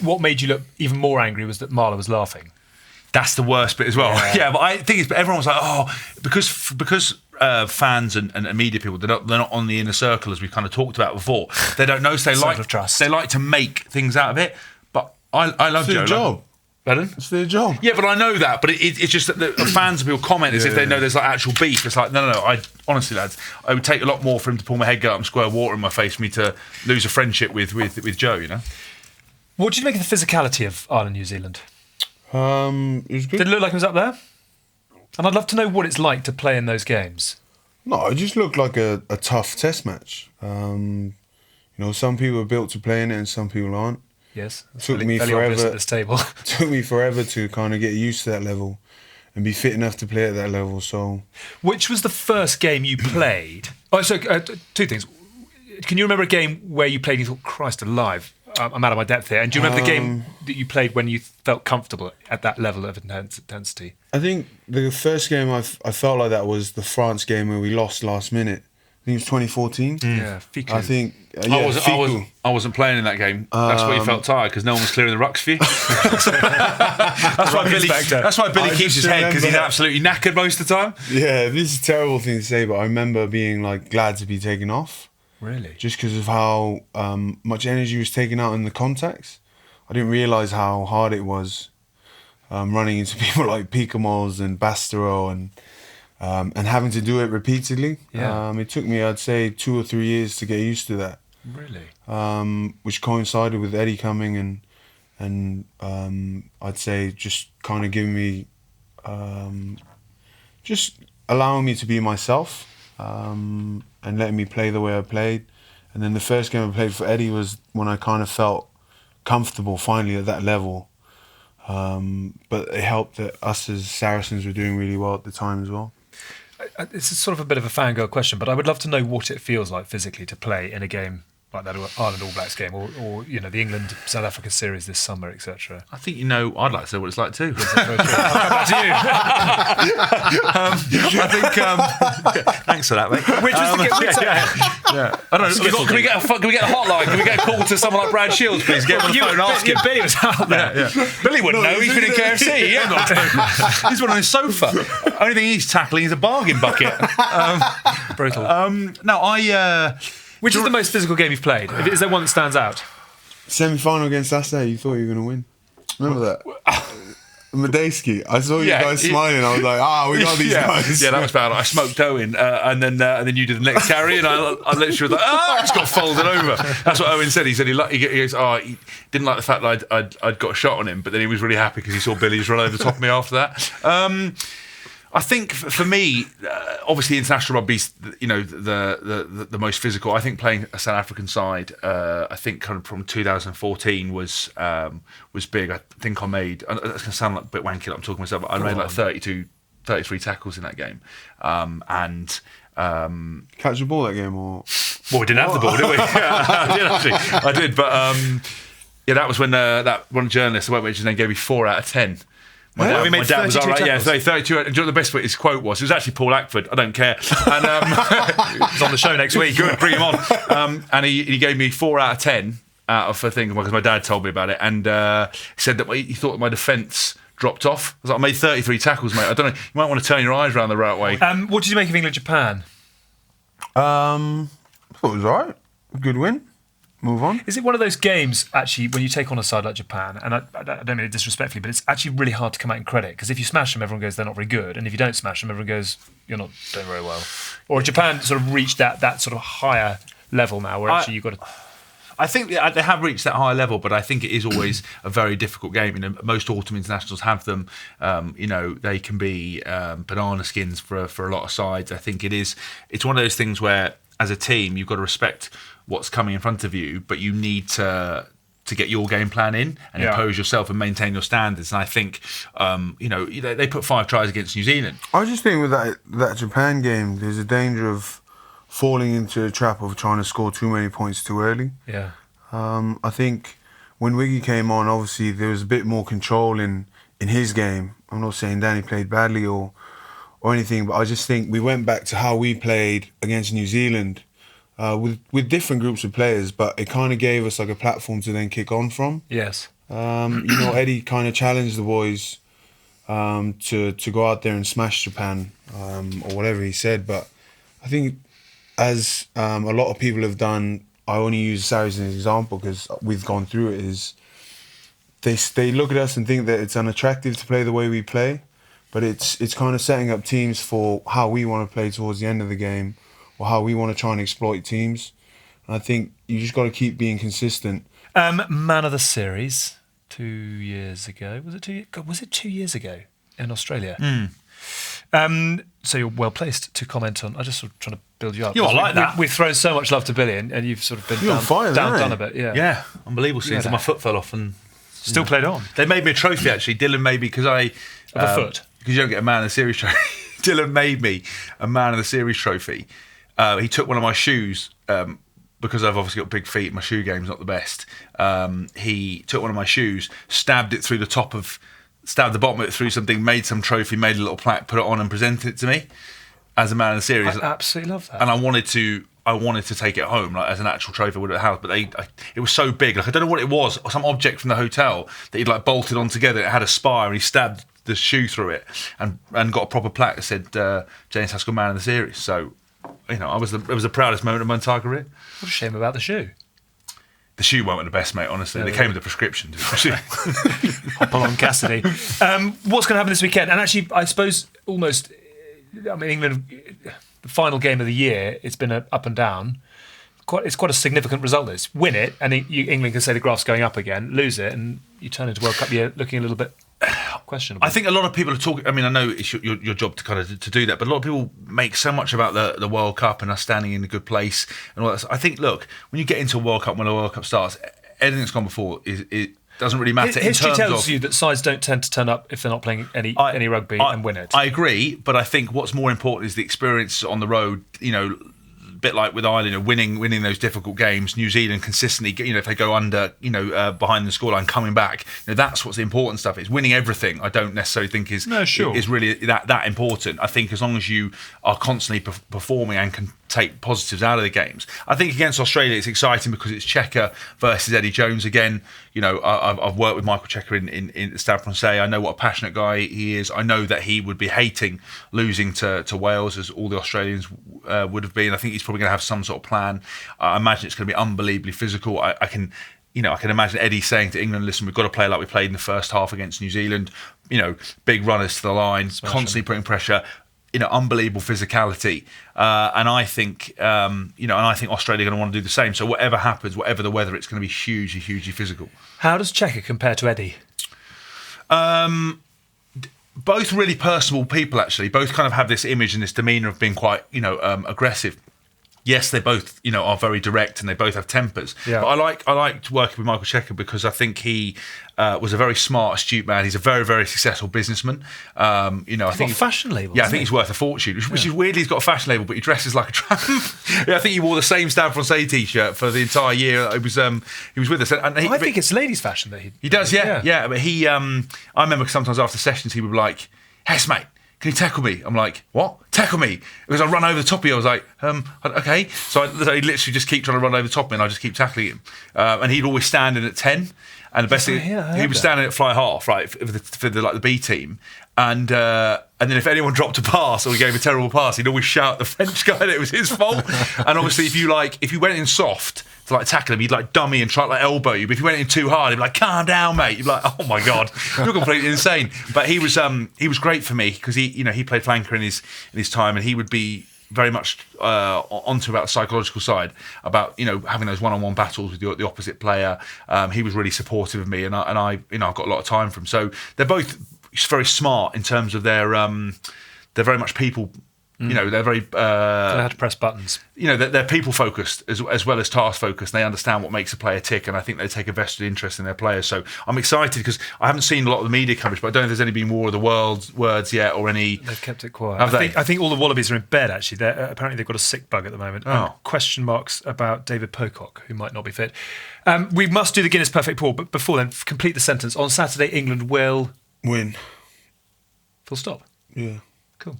Speaker 3: what made you look even more angry was that Marler was laughing.
Speaker 4: That's the worst bit as well. Yeah, but I think everyone was like, oh, because fans and media people, they're not on the inner circle as we kind of talked about before. They don't know, so they like to make things out of it. But I love Joe.
Speaker 5: Job.
Speaker 4: Pardon?
Speaker 5: It's their job.
Speaker 4: Yeah, but I know that. But it's just that the fans will comment as if they know there's like actual beef. It's like, no. Honestly, lads, I would take a lot more for him to pull my head, get up and squirt water in my face for me to lose a friendship with Joe,
Speaker 3: What did you make of the physicality of Ireland, New Zealand?
Speaker 5: It was good.
Speaker 3: Did it look like it was up there? And I'd love to know what it's like to play in those games.
Speaker 5: No, it just looked like a tough test match. Some people are built to play in it and some people aren't.
Speaker 3: Yes,
Speaker 5: Took me forever
Speaker 3: at this table.
Speaker 5: Took me forever to kind of get used to that level and be fit enough to play at that level. So,
Speaker 3: which was the first game you played? Oh, so two things. Can you remember a game where you played and you thought, Christ alive, I'm out of my depth here? And do you remember the game that you played when you felt comfortable at that level of intensity?
Speaker 5: I think the first game I felt like that was the France game where we lost last minute. I think it was 2014.
Speaker 3: Yeah, Fiku.
Speaker 5: I think.
Speaker 4: I wasn't playing in that game. That's why you felt tired, because no one was clearing the rucks for you. That's why Billy keeps his head, because he's absolutely knackered most of the time.
Speaker 5: Yeah, this is a terrible thing to say, but I remember being glad to be taken off.
Speaker 3: Really?
Speaker 5: Just because of how much energy was taken out in the contacts. I didn't realise how hard it was. running into people like Picamoles and Bastero and having to do it repeatedly.
Speaker 3: Yeah.
Speaker 5: It took me, I'd say, 2 or 3 years to get used to that.
Speaker 3: Really?
Speaker 5: Which coincided with Eddie coming and I'd say just kind of giving me, just allowing me to be myself and letting me play the way I played. And then the first game I played for Eddie was when I kind of felt comfortable finally at that level. But it helped that us as Saracens were doing really well at the time as well.
Speaker 3: It's sort of a bit of a fangirl question, but I would love to know what it feels like physically to play in a game like that Ireland All Blacks game, or you know, the England South Africa series this summer, etc.
Speaker 4: I think I'd like to know what it's like too.
Speaker 3: I'll come back to you.
Speaker 4: I think. Thanks for that, mate.
Speaker 3: Which was the game?
Speaker 4: Yeah. I don't know. Can we get a hotline? Can we get a call to someone like Brad Shields, please? Get him on the phone and ask him.
Speaker 3: Billy was out there.
Speaker 4: Yeah. Billy wouldn't know. He's been in KFC. He ain't got He's been on his sofa. Only thing he's tackling is a bargain bucket.
Speaker 3: Brutal. Which is the most physical game you've played? Is there one that stands out?
Speaker 5: Semi-final against Haskell, you thought you were going to win. Remember that? Medeski. I saw you guys smiling. I was like, we got these guys.
Speaker 4: Yeah, that was bad. I smoked Owen, and then you did the next carry, and I literally was like, I just got folded over. That's what Owen said. He said he goes, he didn't like the fact that I'd got a shot on him, but then he was really happy because he saw Billy's run over the top of me after that. I think for me, obviously international rugby's the most physical. I think playing a South African side, I think kind of from 2014 was big. I think I made. It's going to sound like a bit wanky, like I'm talking to myself, but I made like 33 tackles in that game, and.
Speaker 5: Catch the ball that game, or?
Speaker 4: Well, we didn't have the ball, did we? I did actually. I did, but that was when that one journalist, which then gave me 4 out of 10. My dad was all right. Yeah, so 32. Do you know what the best bit his quote was? It was actually Paul Ackford. I don't care. And
Speaker 3: he's on the show next week.
Speaker 4: Good, bring him on. And he gave me 4 out of 10 out of a thing because my dad told me about it, and he said that he thought my defence dropped off. I was like, I made 33 tackles, mate. I don't know. You might want to turn your eyes around the right way.
Speaker 3: What did you make of England-Japan?
Speaker 5: I thought it was all right. Good win. Move on.
Speaker 3: Is it one of those games, actually, when you take on a side like Japan, and I don't mean it disrespectfully, but it's actually really hard to come out in credit, because if you smash them, everyone goes, they're not very good, and if you don't smash them, everyone goes, you're not doing very well. Or Japan sort of reached that sort of higher level now, where actually you've got to...
Speaker 4: I think they have reached that higher level, but I think it is always a very difficult game. You know, most autumn internationals have them. They can be banana skins for a lot of sides. I think it's one of those things where, as a team, you've got to respect what's coming in front of you, but you need to get your game plan in and impose yourself and maintain your standards. And I think, they put 5 tries against New Zealand.
Speaker 5: I just think with that Japan game, there's a danger of falling into a trap of trying to score too many points too early.
Speaker 3: Yeah.
Speaker 5: I think when Wiggy came on, obviously there was a bit more control in his game. I'm not saying Danny played badly or anything, but I just think we went back to how we played against New Zealand with different groups of players, but it kind of gave us like a platform to then kick on from.
Speaker 3: Yes.
Speaker 5: Eddie kind of challenged the boys to go out there and smash Japan or whatever he said, but I think as a lot of people have done, I only use Saracens as an example because we've gone through it, is they look at us and think that it's unattractive to play the way we play, but it's kind of setting up teams for how we want to play towards the end of the game, or how we want to try and exploit teams. And I think you just got to keep being consistent.
Speaker 3: Man of the series 2 years ago. Was it 2 years ago in Australia? So you're well placed to comment on. I just sort of trying to build you up.
Speaker 4: I like that.
Speaker 3: We've thrown so much love to Billy, and you've sort of been done a bit. Yeah,
Speaker 4: Unbelievable scenes. My foot fell off and
Speaker 3: still played on.
Speaker 4: They made me a trophy actually. Dylan made me because
Speaker 3: of a foot.
Speaker 4: Because you don't get a man of the series trophy. Dylan made me a man of the series trophy. He took one of my shoes. Because I've obviously got big feet, my shoe game's not the best. He took one of my shoes, stabbed the bottom of it through something, made some trophy, made a little plaque, put it on and presented it to me as a man of the series.
Speaker 3: I absolutely love that.
Speaker 4: And I wanted to take it home, like as an actual trophy at the house, but it was so big. Like I don't know what it was, or some object from the hotel that he'd like bolted on together. It had a spire and he stabbed the shoe through it and got a proper plaque that said James Haskell man of the series. So, it was the proudest moment of my entire career.
Speaker 3: What a shame about the shoe.
Speaker 4: The shoe weren't the best, mate, honestly. They came with a prescription.
Speaker 3: Hop along, Cassidy. What's going to happen this weekend? And actually, I suppose almost, I mean, England, the final game of the year, it's been up and down. It's quite a significant result, this. Win it, and England can say the graph's going up again. Lose it, and you turn into World Cup year looking a little bit questionable. I
Speaker 4: think a lot of people are talking. I mean, I know it's your job to kind of to do that, but a lot of people make so much about the World Cup and us standing in a good place and all that. I think, look, when you get into a World Cup, when a World Cup starts, anything that's gone before it doesn't really matter.
Speaker 3: History tells you that sides don't tend to turn up if they're not playing any rugby and win it.
Speaker 4: I agree, but I think what's more important is the experience on the road. You know, bit like with Ireland, winning those difficult games. New Zealand consistently, if they go under, behind the scoreline, coming back, that's what's the important stuff. It's winning everything. I don't necessarily think is really that important. I think as long as you are constantly performing and can take positives out of the games. I think against Australia it's exciting because it's Checker versus Eddie Jones again. I've worked with Michael Checker in Stade Francais. I know what a passionate guy he is. I know that he would be hating losing to Wales, as all the Australians would have been. I think he's probably going to have some sort of plan. I imagine it's going to be unbelievably physical. I can imagine Eddie saying to England, listen, we've got to play like we played in the first half against New Zealand. Big runners to the line, constantly putting pressure. Unbelievable physicality, and I think, Australia are going to want to do the same. So whatever happens, whatever the weather, it's going to be hugely, hugely physical.
Speaker 3: How does Checker compare to Eddie?
Speaker 4: Both really personable people, actually. Both kind of have this image and this demeanour of being quite, aggressive. Yes, they both, are very direct and they both have tempers. Yeah. But I liked working with Michael Checker because I think he was a very smart, astute man. He's a very, very successful businessman. I think
Speaker 3: fashion label.
Speaker 4: Yeah, I think he's worth a fortune, which is weird. He's got a fashion label, but he dresses like a tramp. I think he wore the same Stade Francais t-shirt for the entire year. He was with us. And
Speaker 3: I think it's ladies' fashion that
Speaker 4: he does. Yeah. But he, I remember sometimes after sessions he would be like, "Hess, mate, can you tackle me?" I'm like, "What? Tackle me?" Because I run over the top of you. I was like, okay. So he'd literally just keep trying to run over the top of me and I just keep tackling him. And he'd always stand in at 10. And the best thing, he was standing at fly half, right, for the B team. And then if anyone dropped a pass or he gave a terrible pass, he'd always shout at the French guy that it was his fault. And obviously, if you went in soft to tackle him, he'd dummy and try to elbow you. But if you went in too hard, he'd be like, "Calm down, mate." You'd be like, "Oh my god, you're completely insane." But he was great for me because he played flanker in his time, and he would be very much onto about the psychological side, about having those one-on-one battles with the opposite player. He was really supportive of me, and I've got a lot of time for him. So they're both very smart in terms of they're very much people. They're very.
Speaker 3: They know how to press buttons.
Speaker 4: They're people focused as well as task focused. They understand what makes a player tick, and I think they take a vested interest in their players. So I'm excited because I haven't seen a lot of the media coverage, but I don't know if there's any been War of the Words yet or any.
Speaker 3: They've kept it quiet. I think all the Wallabies are in bed. Actually, apparently they've got a sick bug at the moment. Question marks about David Pocock, who might not be fit. We must do the Guinness Perfect Pour, but before then, complete the sentence. On Saturday, England will
Speaker 5: win.
Speaker 3: Full stop.
Speaker 5: Yeah.
Speaker 3: Cool.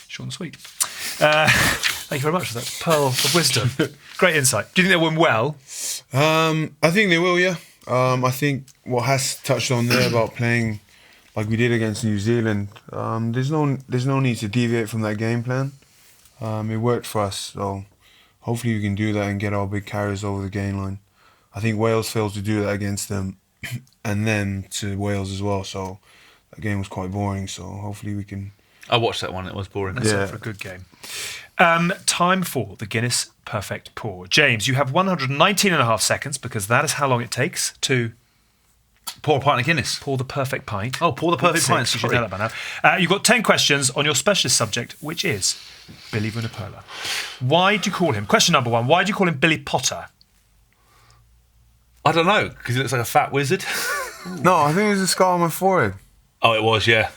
Speaker 3: Short and sweet. Thank you very much for that pearl of wisdom. Great insight. Do you think they'll win well?
Speaker 5: I think they will, yeah. I think what Has touched on there about playing like we did against New Zealand, there's no need to deviate from that game plan. It worked for us, so hopefully we can do that and get our big carriers over the gain line. I think Wales failed to do that against them and then to Wales as well, so that game was quite boring, so hopefully we can...
Speaker 4: I watched that one, it was boring.
Speaker 3: That's it for a good game. Time for the Guinness Perfect Pour. James, you have 119.5 seconds because that is how long it takes to...
Speaker 4: Pour a pint of Guinness.
Speaker 3: Pour the perfect pint.
Speaker 4: Oh, pour the perfect pint.
Speaker 3: You should know that by now. You've got 10 questions on your specialist subject, which is Billy Vunipola. Why do you call him... Question number 1. Why do you call him Billy Potter?
Speaker 4: I don't know, because he looks like a fat wizard.
Speaker 5: No, I think it was a scar on my forehead.
Speaker 4: Oh, it was, yeah.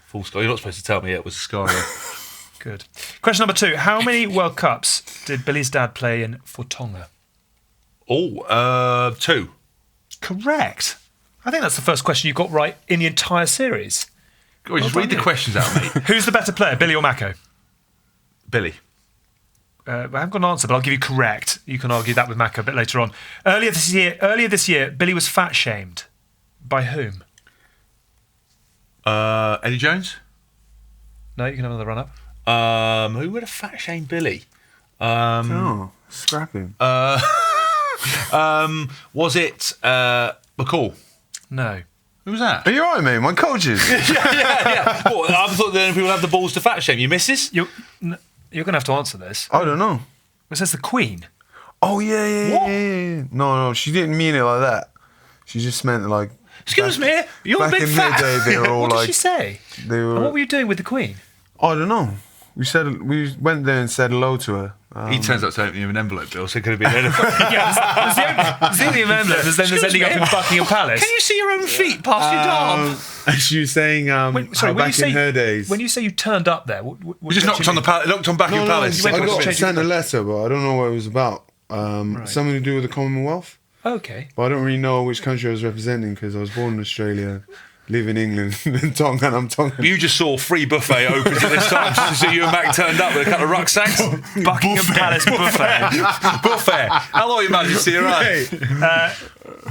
Speaker 4: Full scar. You're not supposed to tell me it was a scar. Yeah.
Speaker 3: Good. Question number 2. How many World Cups did Billy's dad play in for Tonga?
Speaker 4: 2.
Speaker 3: Correct. I think that's the first question you got right in the entire series.
Speaker 4: Go on, just read the questions out, mate.
Speaker 3: Who's the better player, Billy or Mako?
Speaker 4: Billy.
Speaker 3: I haven't got an answer, but I'll give you correct. You can argue that with Mako a bit later on. Earlier this year, Billy was fat shamed. By whom?
Speaker 4: Eddie Jones?
Speaker 3: No, you can have another run-up.
Speaker 4: Who would have fat shamed Billy?
Speaker 5: Scrap him.
Speaker 4: Was it McCall?
Speaker 3: No.
Speaker 4: Who was that?
Speaker 5: Are you alright, mate? My coaches.
Speaker 4: yeah. Well, I thought the only people have the balls to fat shame you, missus.
Speaker 3: You're going to have to answer this.
Speaker 5: I don't know.
Speaker 3: It says the Queen.
Speaker 5: Oh, yeah.
Speaker 4: What?
Speaker 5: Yeah. No, she didn't mean it like that. She just meant like...
Speaker 4: Excuse me, you're a
Speaker 5: back
Speaker 4: big
Speaker 5: in
Speaker 4: fat.
Speaker 5: the day, they were all
Speaker 3: What did
Speaker 5: like...
Speaker 3: she say?
Speaker 5: They were...
Speaker 3: And what were you doing with the Queen?
Speaker 5: I don't know. We went there and said hello to her.
Speaker 4: He turns out to open you an envelope, Bill, so it could have been anything.
Speaker 3: Yeah, there's the only envelope. There's ending up in Buckingham Palace.
Speaker 4: Can you see your own feet past your dog?
Speaker 5: And she was saying how back in her days...
Speaker 3: When you say you turned up there,
Speaker 4: We just knocked on Buckingham Palace.
Speaker 5: I
Speaker 3: went to
Speaker 5: got
Speaker 3: exchange
Speaker 5: sent a letter, but I don't know what it was about. Something to do with the Commonwealth.
Speaker 3: Okay.
Speaker 5: But I don't really know which country I was representing because I was born in Australia, live in England, and Tonga, and I'm Tongan.
Speaker 4: You just saw free buffet open at this time, so you and Mac turned up with a couple of rucksacks.
Speaker 3: Buckingham Palace buffet.
Speaker 4: Buffet. Hello, Your Majesty, right?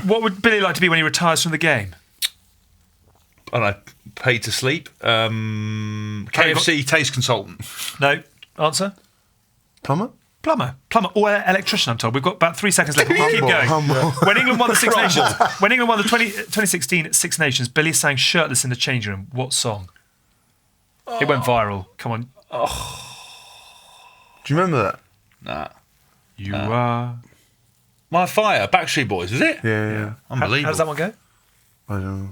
Speaker 3: What would Billy like to be when he retires from the game?
Speaker 4: And I paid to sleep. KFC taste consultant.
Speaker 3: No. Answer?
Speaker 5: Plumber?
Speaker 3: Plumber or electrician, I'm told. We've got about 3 seconds left. We'll keep going. When England won the Six Nations, when England won the 2016 Six Nations, Billy sang shirtless in the changing room. What song? It went viral. Come on.
Speaker 5: Do you remember that?
Speaker 4: Nah.
Speaker 3: You are.
Speaker 4: My Fire, Backstreet Boys, is it?
Speaker 5: Yeah.
Speaker 4: Unbelievable.
Speaker 3: How does that one go?
Speaker 5: I don't know.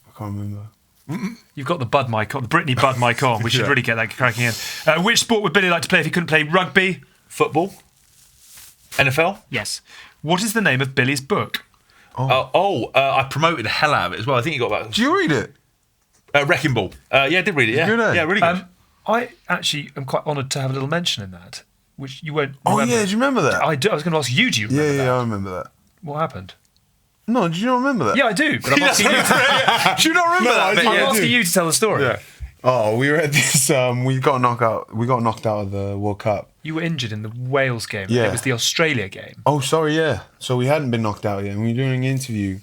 Speaker 5: I can't remember.
Speaker 3: You've got the Bud mic on, the Britney Bud mic on. We should really get that cracking in. Which sport would Billy like to play if he couldn't play rugby?
Speaker 4: Football? NFL?
Speaker 3: Yes. What is the name of Billy's book?
Speaker 4: I promoted the hell out of it as well. I think you got about
Speaker 5: Do you read it?
Speaker 4: Wrecking Ball. Yeah, I did read it. Yeah,
Speaker 5: Good, eh?
Speaker 4: yeah, really good.
Speaker 3: I actually am quite honoured to have a little mention in that, which you won't
Speaker 5: Oh,
Speaker 3: remember.
Speaker 5: yeah. Do you remember that?
Speaker 3: I do. I was going to ask you, do you remember that?
Speaker 5: Yeah, I remember that.
Speaker 3: What happened?
Speaker 5: No, do you not remember that?
Speaker 3: Yeah, I do. But I'm asking you to,
Speaker 4: Do you not remember that?
Speaker 5: I
Speaker 4: bit?
Speaker 5: do.
Speaker 3: I'm
Speaker 5: Yeah.
Speaker 3: asking you to tell the story.
Speaker 4: Yeah.
Speaker 5: Oh, we were at this. We got knocked out of the World Cup.
Speaker 3: You were injured in the Wales game.
Speaker 5: Yeah.
Speaker 3: It was the Australia game.
Speaker 5: Oh, sorry, yeah. So we hadn't been knocked out yet, and we were doing an interview,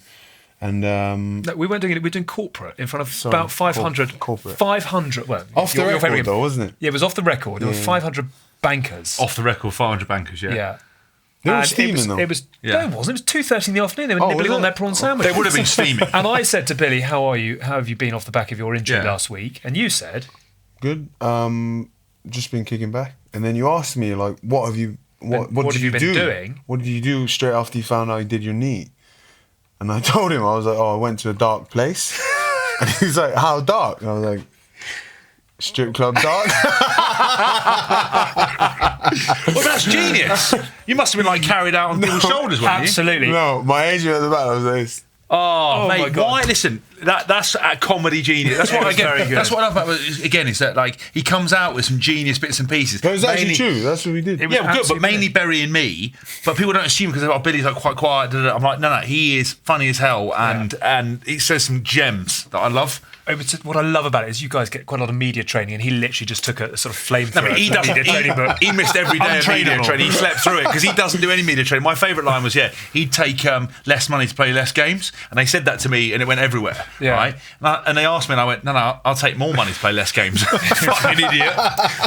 Speaker 5: and
Speaker 3: No, we weren't doing it. We were doing corporate in front of
Speaker 5: Sorry,
Speaker 3: about 500.
Speaker 5: corporate.
Speaker 3: 500. Well,
Speaker 5: off the
Speaker 3: your
Speaker 5: record
Speaker 3: very-
Speaker 5: though, wasn't it?
Speaker 3: Yeah, it was off the record. There were 500 bankers.
Speaker 4: Off the record, 500 bankers, yeah.
Speaker 3: Yeah.
Speaker 5: They were
Speaker 3: And
Speaker 5: steaming though.
Speaker 3: It was
Speaker 4: Yeah.
Speaker 3: no, it wasn't. It was 2:30 in the afternoon. They were
Speaker 5: Oh,
Speaker 3: nibbling
Speaker 5: was
Speaker 3: on
Speaker 5: it?
Speaker 3: their prawn sandwich.
Speaker 4: They would have been steaming.
Speaker 3: And I said to Billy, "How are you? How have you been off the back of your injury
Speaker 4: Yeah.
Speaker 3: last week?" And you said,
Speaker 5: Good. Just been kicking back, and then you asked me like, "What have you? What
Speaker 3: have
Speaker 5: did
Speaker 3: you
Speaker 5: you
Speaker 3: been
Speaker 5: do?
Speaker 3: doing?"
Speaker 5: What did you do straight after you found out you did your knee?" And I told him I was like, "Oh, I went to a dark place," and he was like, "How dark?" And I was like, "Strip club dark."
Speaker 4: Well, that's genius. You must have been like carried out on people's shoulders, weren't you?
Speaker 3: "Absolutely."
Speaker 5: No, my agent at the back was like,
Speaker 4: Oh,
Speaker 3: my
Speaker 4: mate,
Speaker 3: God.
Speaker 4: why? Listen, that's a comedy genius. That's what
Speaker 3: It
Speaker 4: I
Speaker 3: was
Speaker 4: get.
Speaker 3: very good.
Speaker 4: That's what I love about it, again, is that like he comes out with some genius bits and pieces.
Speaker 5: "But it's actually
Speaker 4: Mainly-
Speaker 5: true. That's what we did."
Speaker 3: It was
Speaker 4: Yeah, well, good, but
Speaker 3: absolutely
Speaker 4: mainly burying me. But people don't assume because Billy's like quite quiet. Da, da, da. I'm like, no, he is funny as hell, and he says some gems that I love.
Speaker 3: It was just, what I love about it is you guys get quite a lot of media training, and he literally just took a sort of flamethrower.
Speaker 4: No, but he doesn't.
Speaker 3: media training book.
Speaker 4: He missed every day of media
Speaker 3: Untrainable.
Speaker 4: training. He slept through it because he doesn't do any media training. My favourite line was, he'd take less money to play less games, and they said that to me, and it went everywhere.
Speaker 3: Yeah.
Speaker 4: Right? And they asked me, and I went, no, I'll take more money to play less games. Fucking idiot.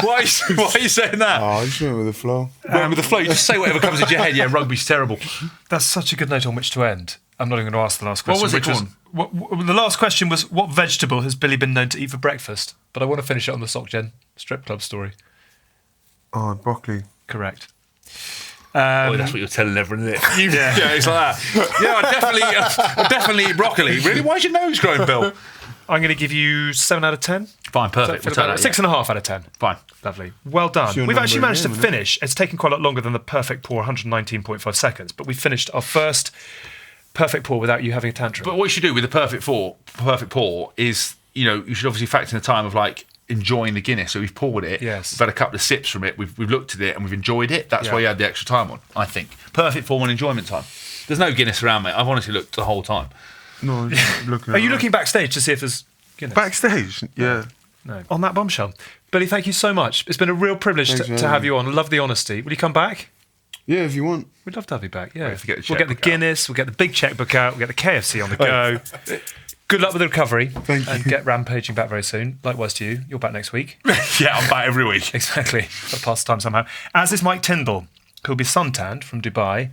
Speaker 4: Why are you saying that?
Speaker 5: Oh, I just went with the flow.
Speaker 4: Went with the flow. You just say whatever comes into your head. Yeah, rugby's terrible.
Speaker 3: That's such a good note on which to end. I'm not even going to ask the last question.
Speaker 4: was it,
Speaker 3: which
Speaker 4: go on?
Speaker 3: the last question was, what vegetable has Billy been known to eat for breakfast? But I want to finish it on the SocGen strip club story.
Speaker 5: Oh, broccoli.
Speaker 3: Correct.
Speaker 4: Oh, that's what you're telling everyone, isn't it? Yeah, it's like that. Yeah, I definitely eat broccoli. Really? Why's your nose growing, Bill?
Speaker 3: I'm going to give you 7 out of 10.
Speaker 4: Fine, perfect. We'll take that,
Speaker 3: 6.5 out of 10.
Speaker 4: Fine.
Speaker 3: Lovely. Well done.
Speaker 5: It's your
Speaker 3: We've actually
Speaker 5: number
Speaker 3: managed to
Speaker 5: again, isn't it?
Speaker 3: finish. It's taken quite a lot longer than the perfect pour, 119.5 seconds, but we finished our first perfect pour without you having a tantrum.
Speaker 4: But what you should do with the perfect pour is, you should obviously factor in the time of like enjoying the Guinness. So we've poured it.
Speaker 3: Yes.
Speaker 4: We've had a couple of sips from it. We've looked at it and we've enjoyed it. That's
Speaker 3: Yeah.
Speaker 4: why you had the extra time on, I think. Perfect form and enjoyment time. There's no Guinness around, mate. I've honestly looked the whole time.
Speaker 5: No, just looking.
Speaker 3: Are you
Speaker 5: around.
Speaker 3: looking backstage to see if there's Guinness?
Speaker 5: backstage? Yeah.
Speaker 3: No. On that bombshell. Billy, thank you so much. It's been a real privilege
Speaker 5: Thanks
Speaker 3: to
Speaker 5: for
Speaker 3: have
Speaker 5: having
Speaker 3: you on. Love the honesty. Will you come back?
Speaker 5: Yeah, if you want.
Speaker 3: We'd love to have you back, yeah.
Speaker 4: Wait to get the
Speaker 3: We'll get the
Speaker 4: checkbook out.
Speaker 3: Guinness, we'll get the big checkbook out, we'll get the KFC on the go. Good luck with the recovery.
Speaker 5: Thank
Speaker 3: And
Speaker 5: you.
Speaker 3: get rampaging back very soon. Likewise to you. You're back next week.
Speaker 4: Yeah, I'm back every week.
Speaker 3: Exactly. Got to pass the time somehow. As is Mike Tyndall, who'll be suntanned from Dubai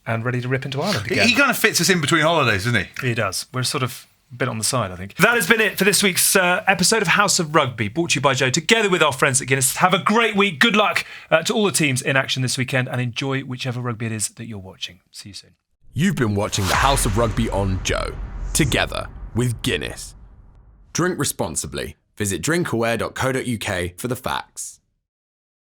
Speaker 3: and ready to rip into Ireland again.
Speaker 4: He kind of fits us in between holidays, doesn't he?
Speaker 3: He does. We're sort of a bit on the side, I think. That has been it for this week's episode of House of Rugby, brought to you by Joe, together with our friends at Guinness. Have a great week. Good luck to all the teams in action this weekend, and enjoy whichever rugby it is that you're watching. See you soon.
Speaker 2: You've been watching the House of Rugby on Joe, together with Guinness. Drink responsibly. Visit drinkaware.co.uk for the facts.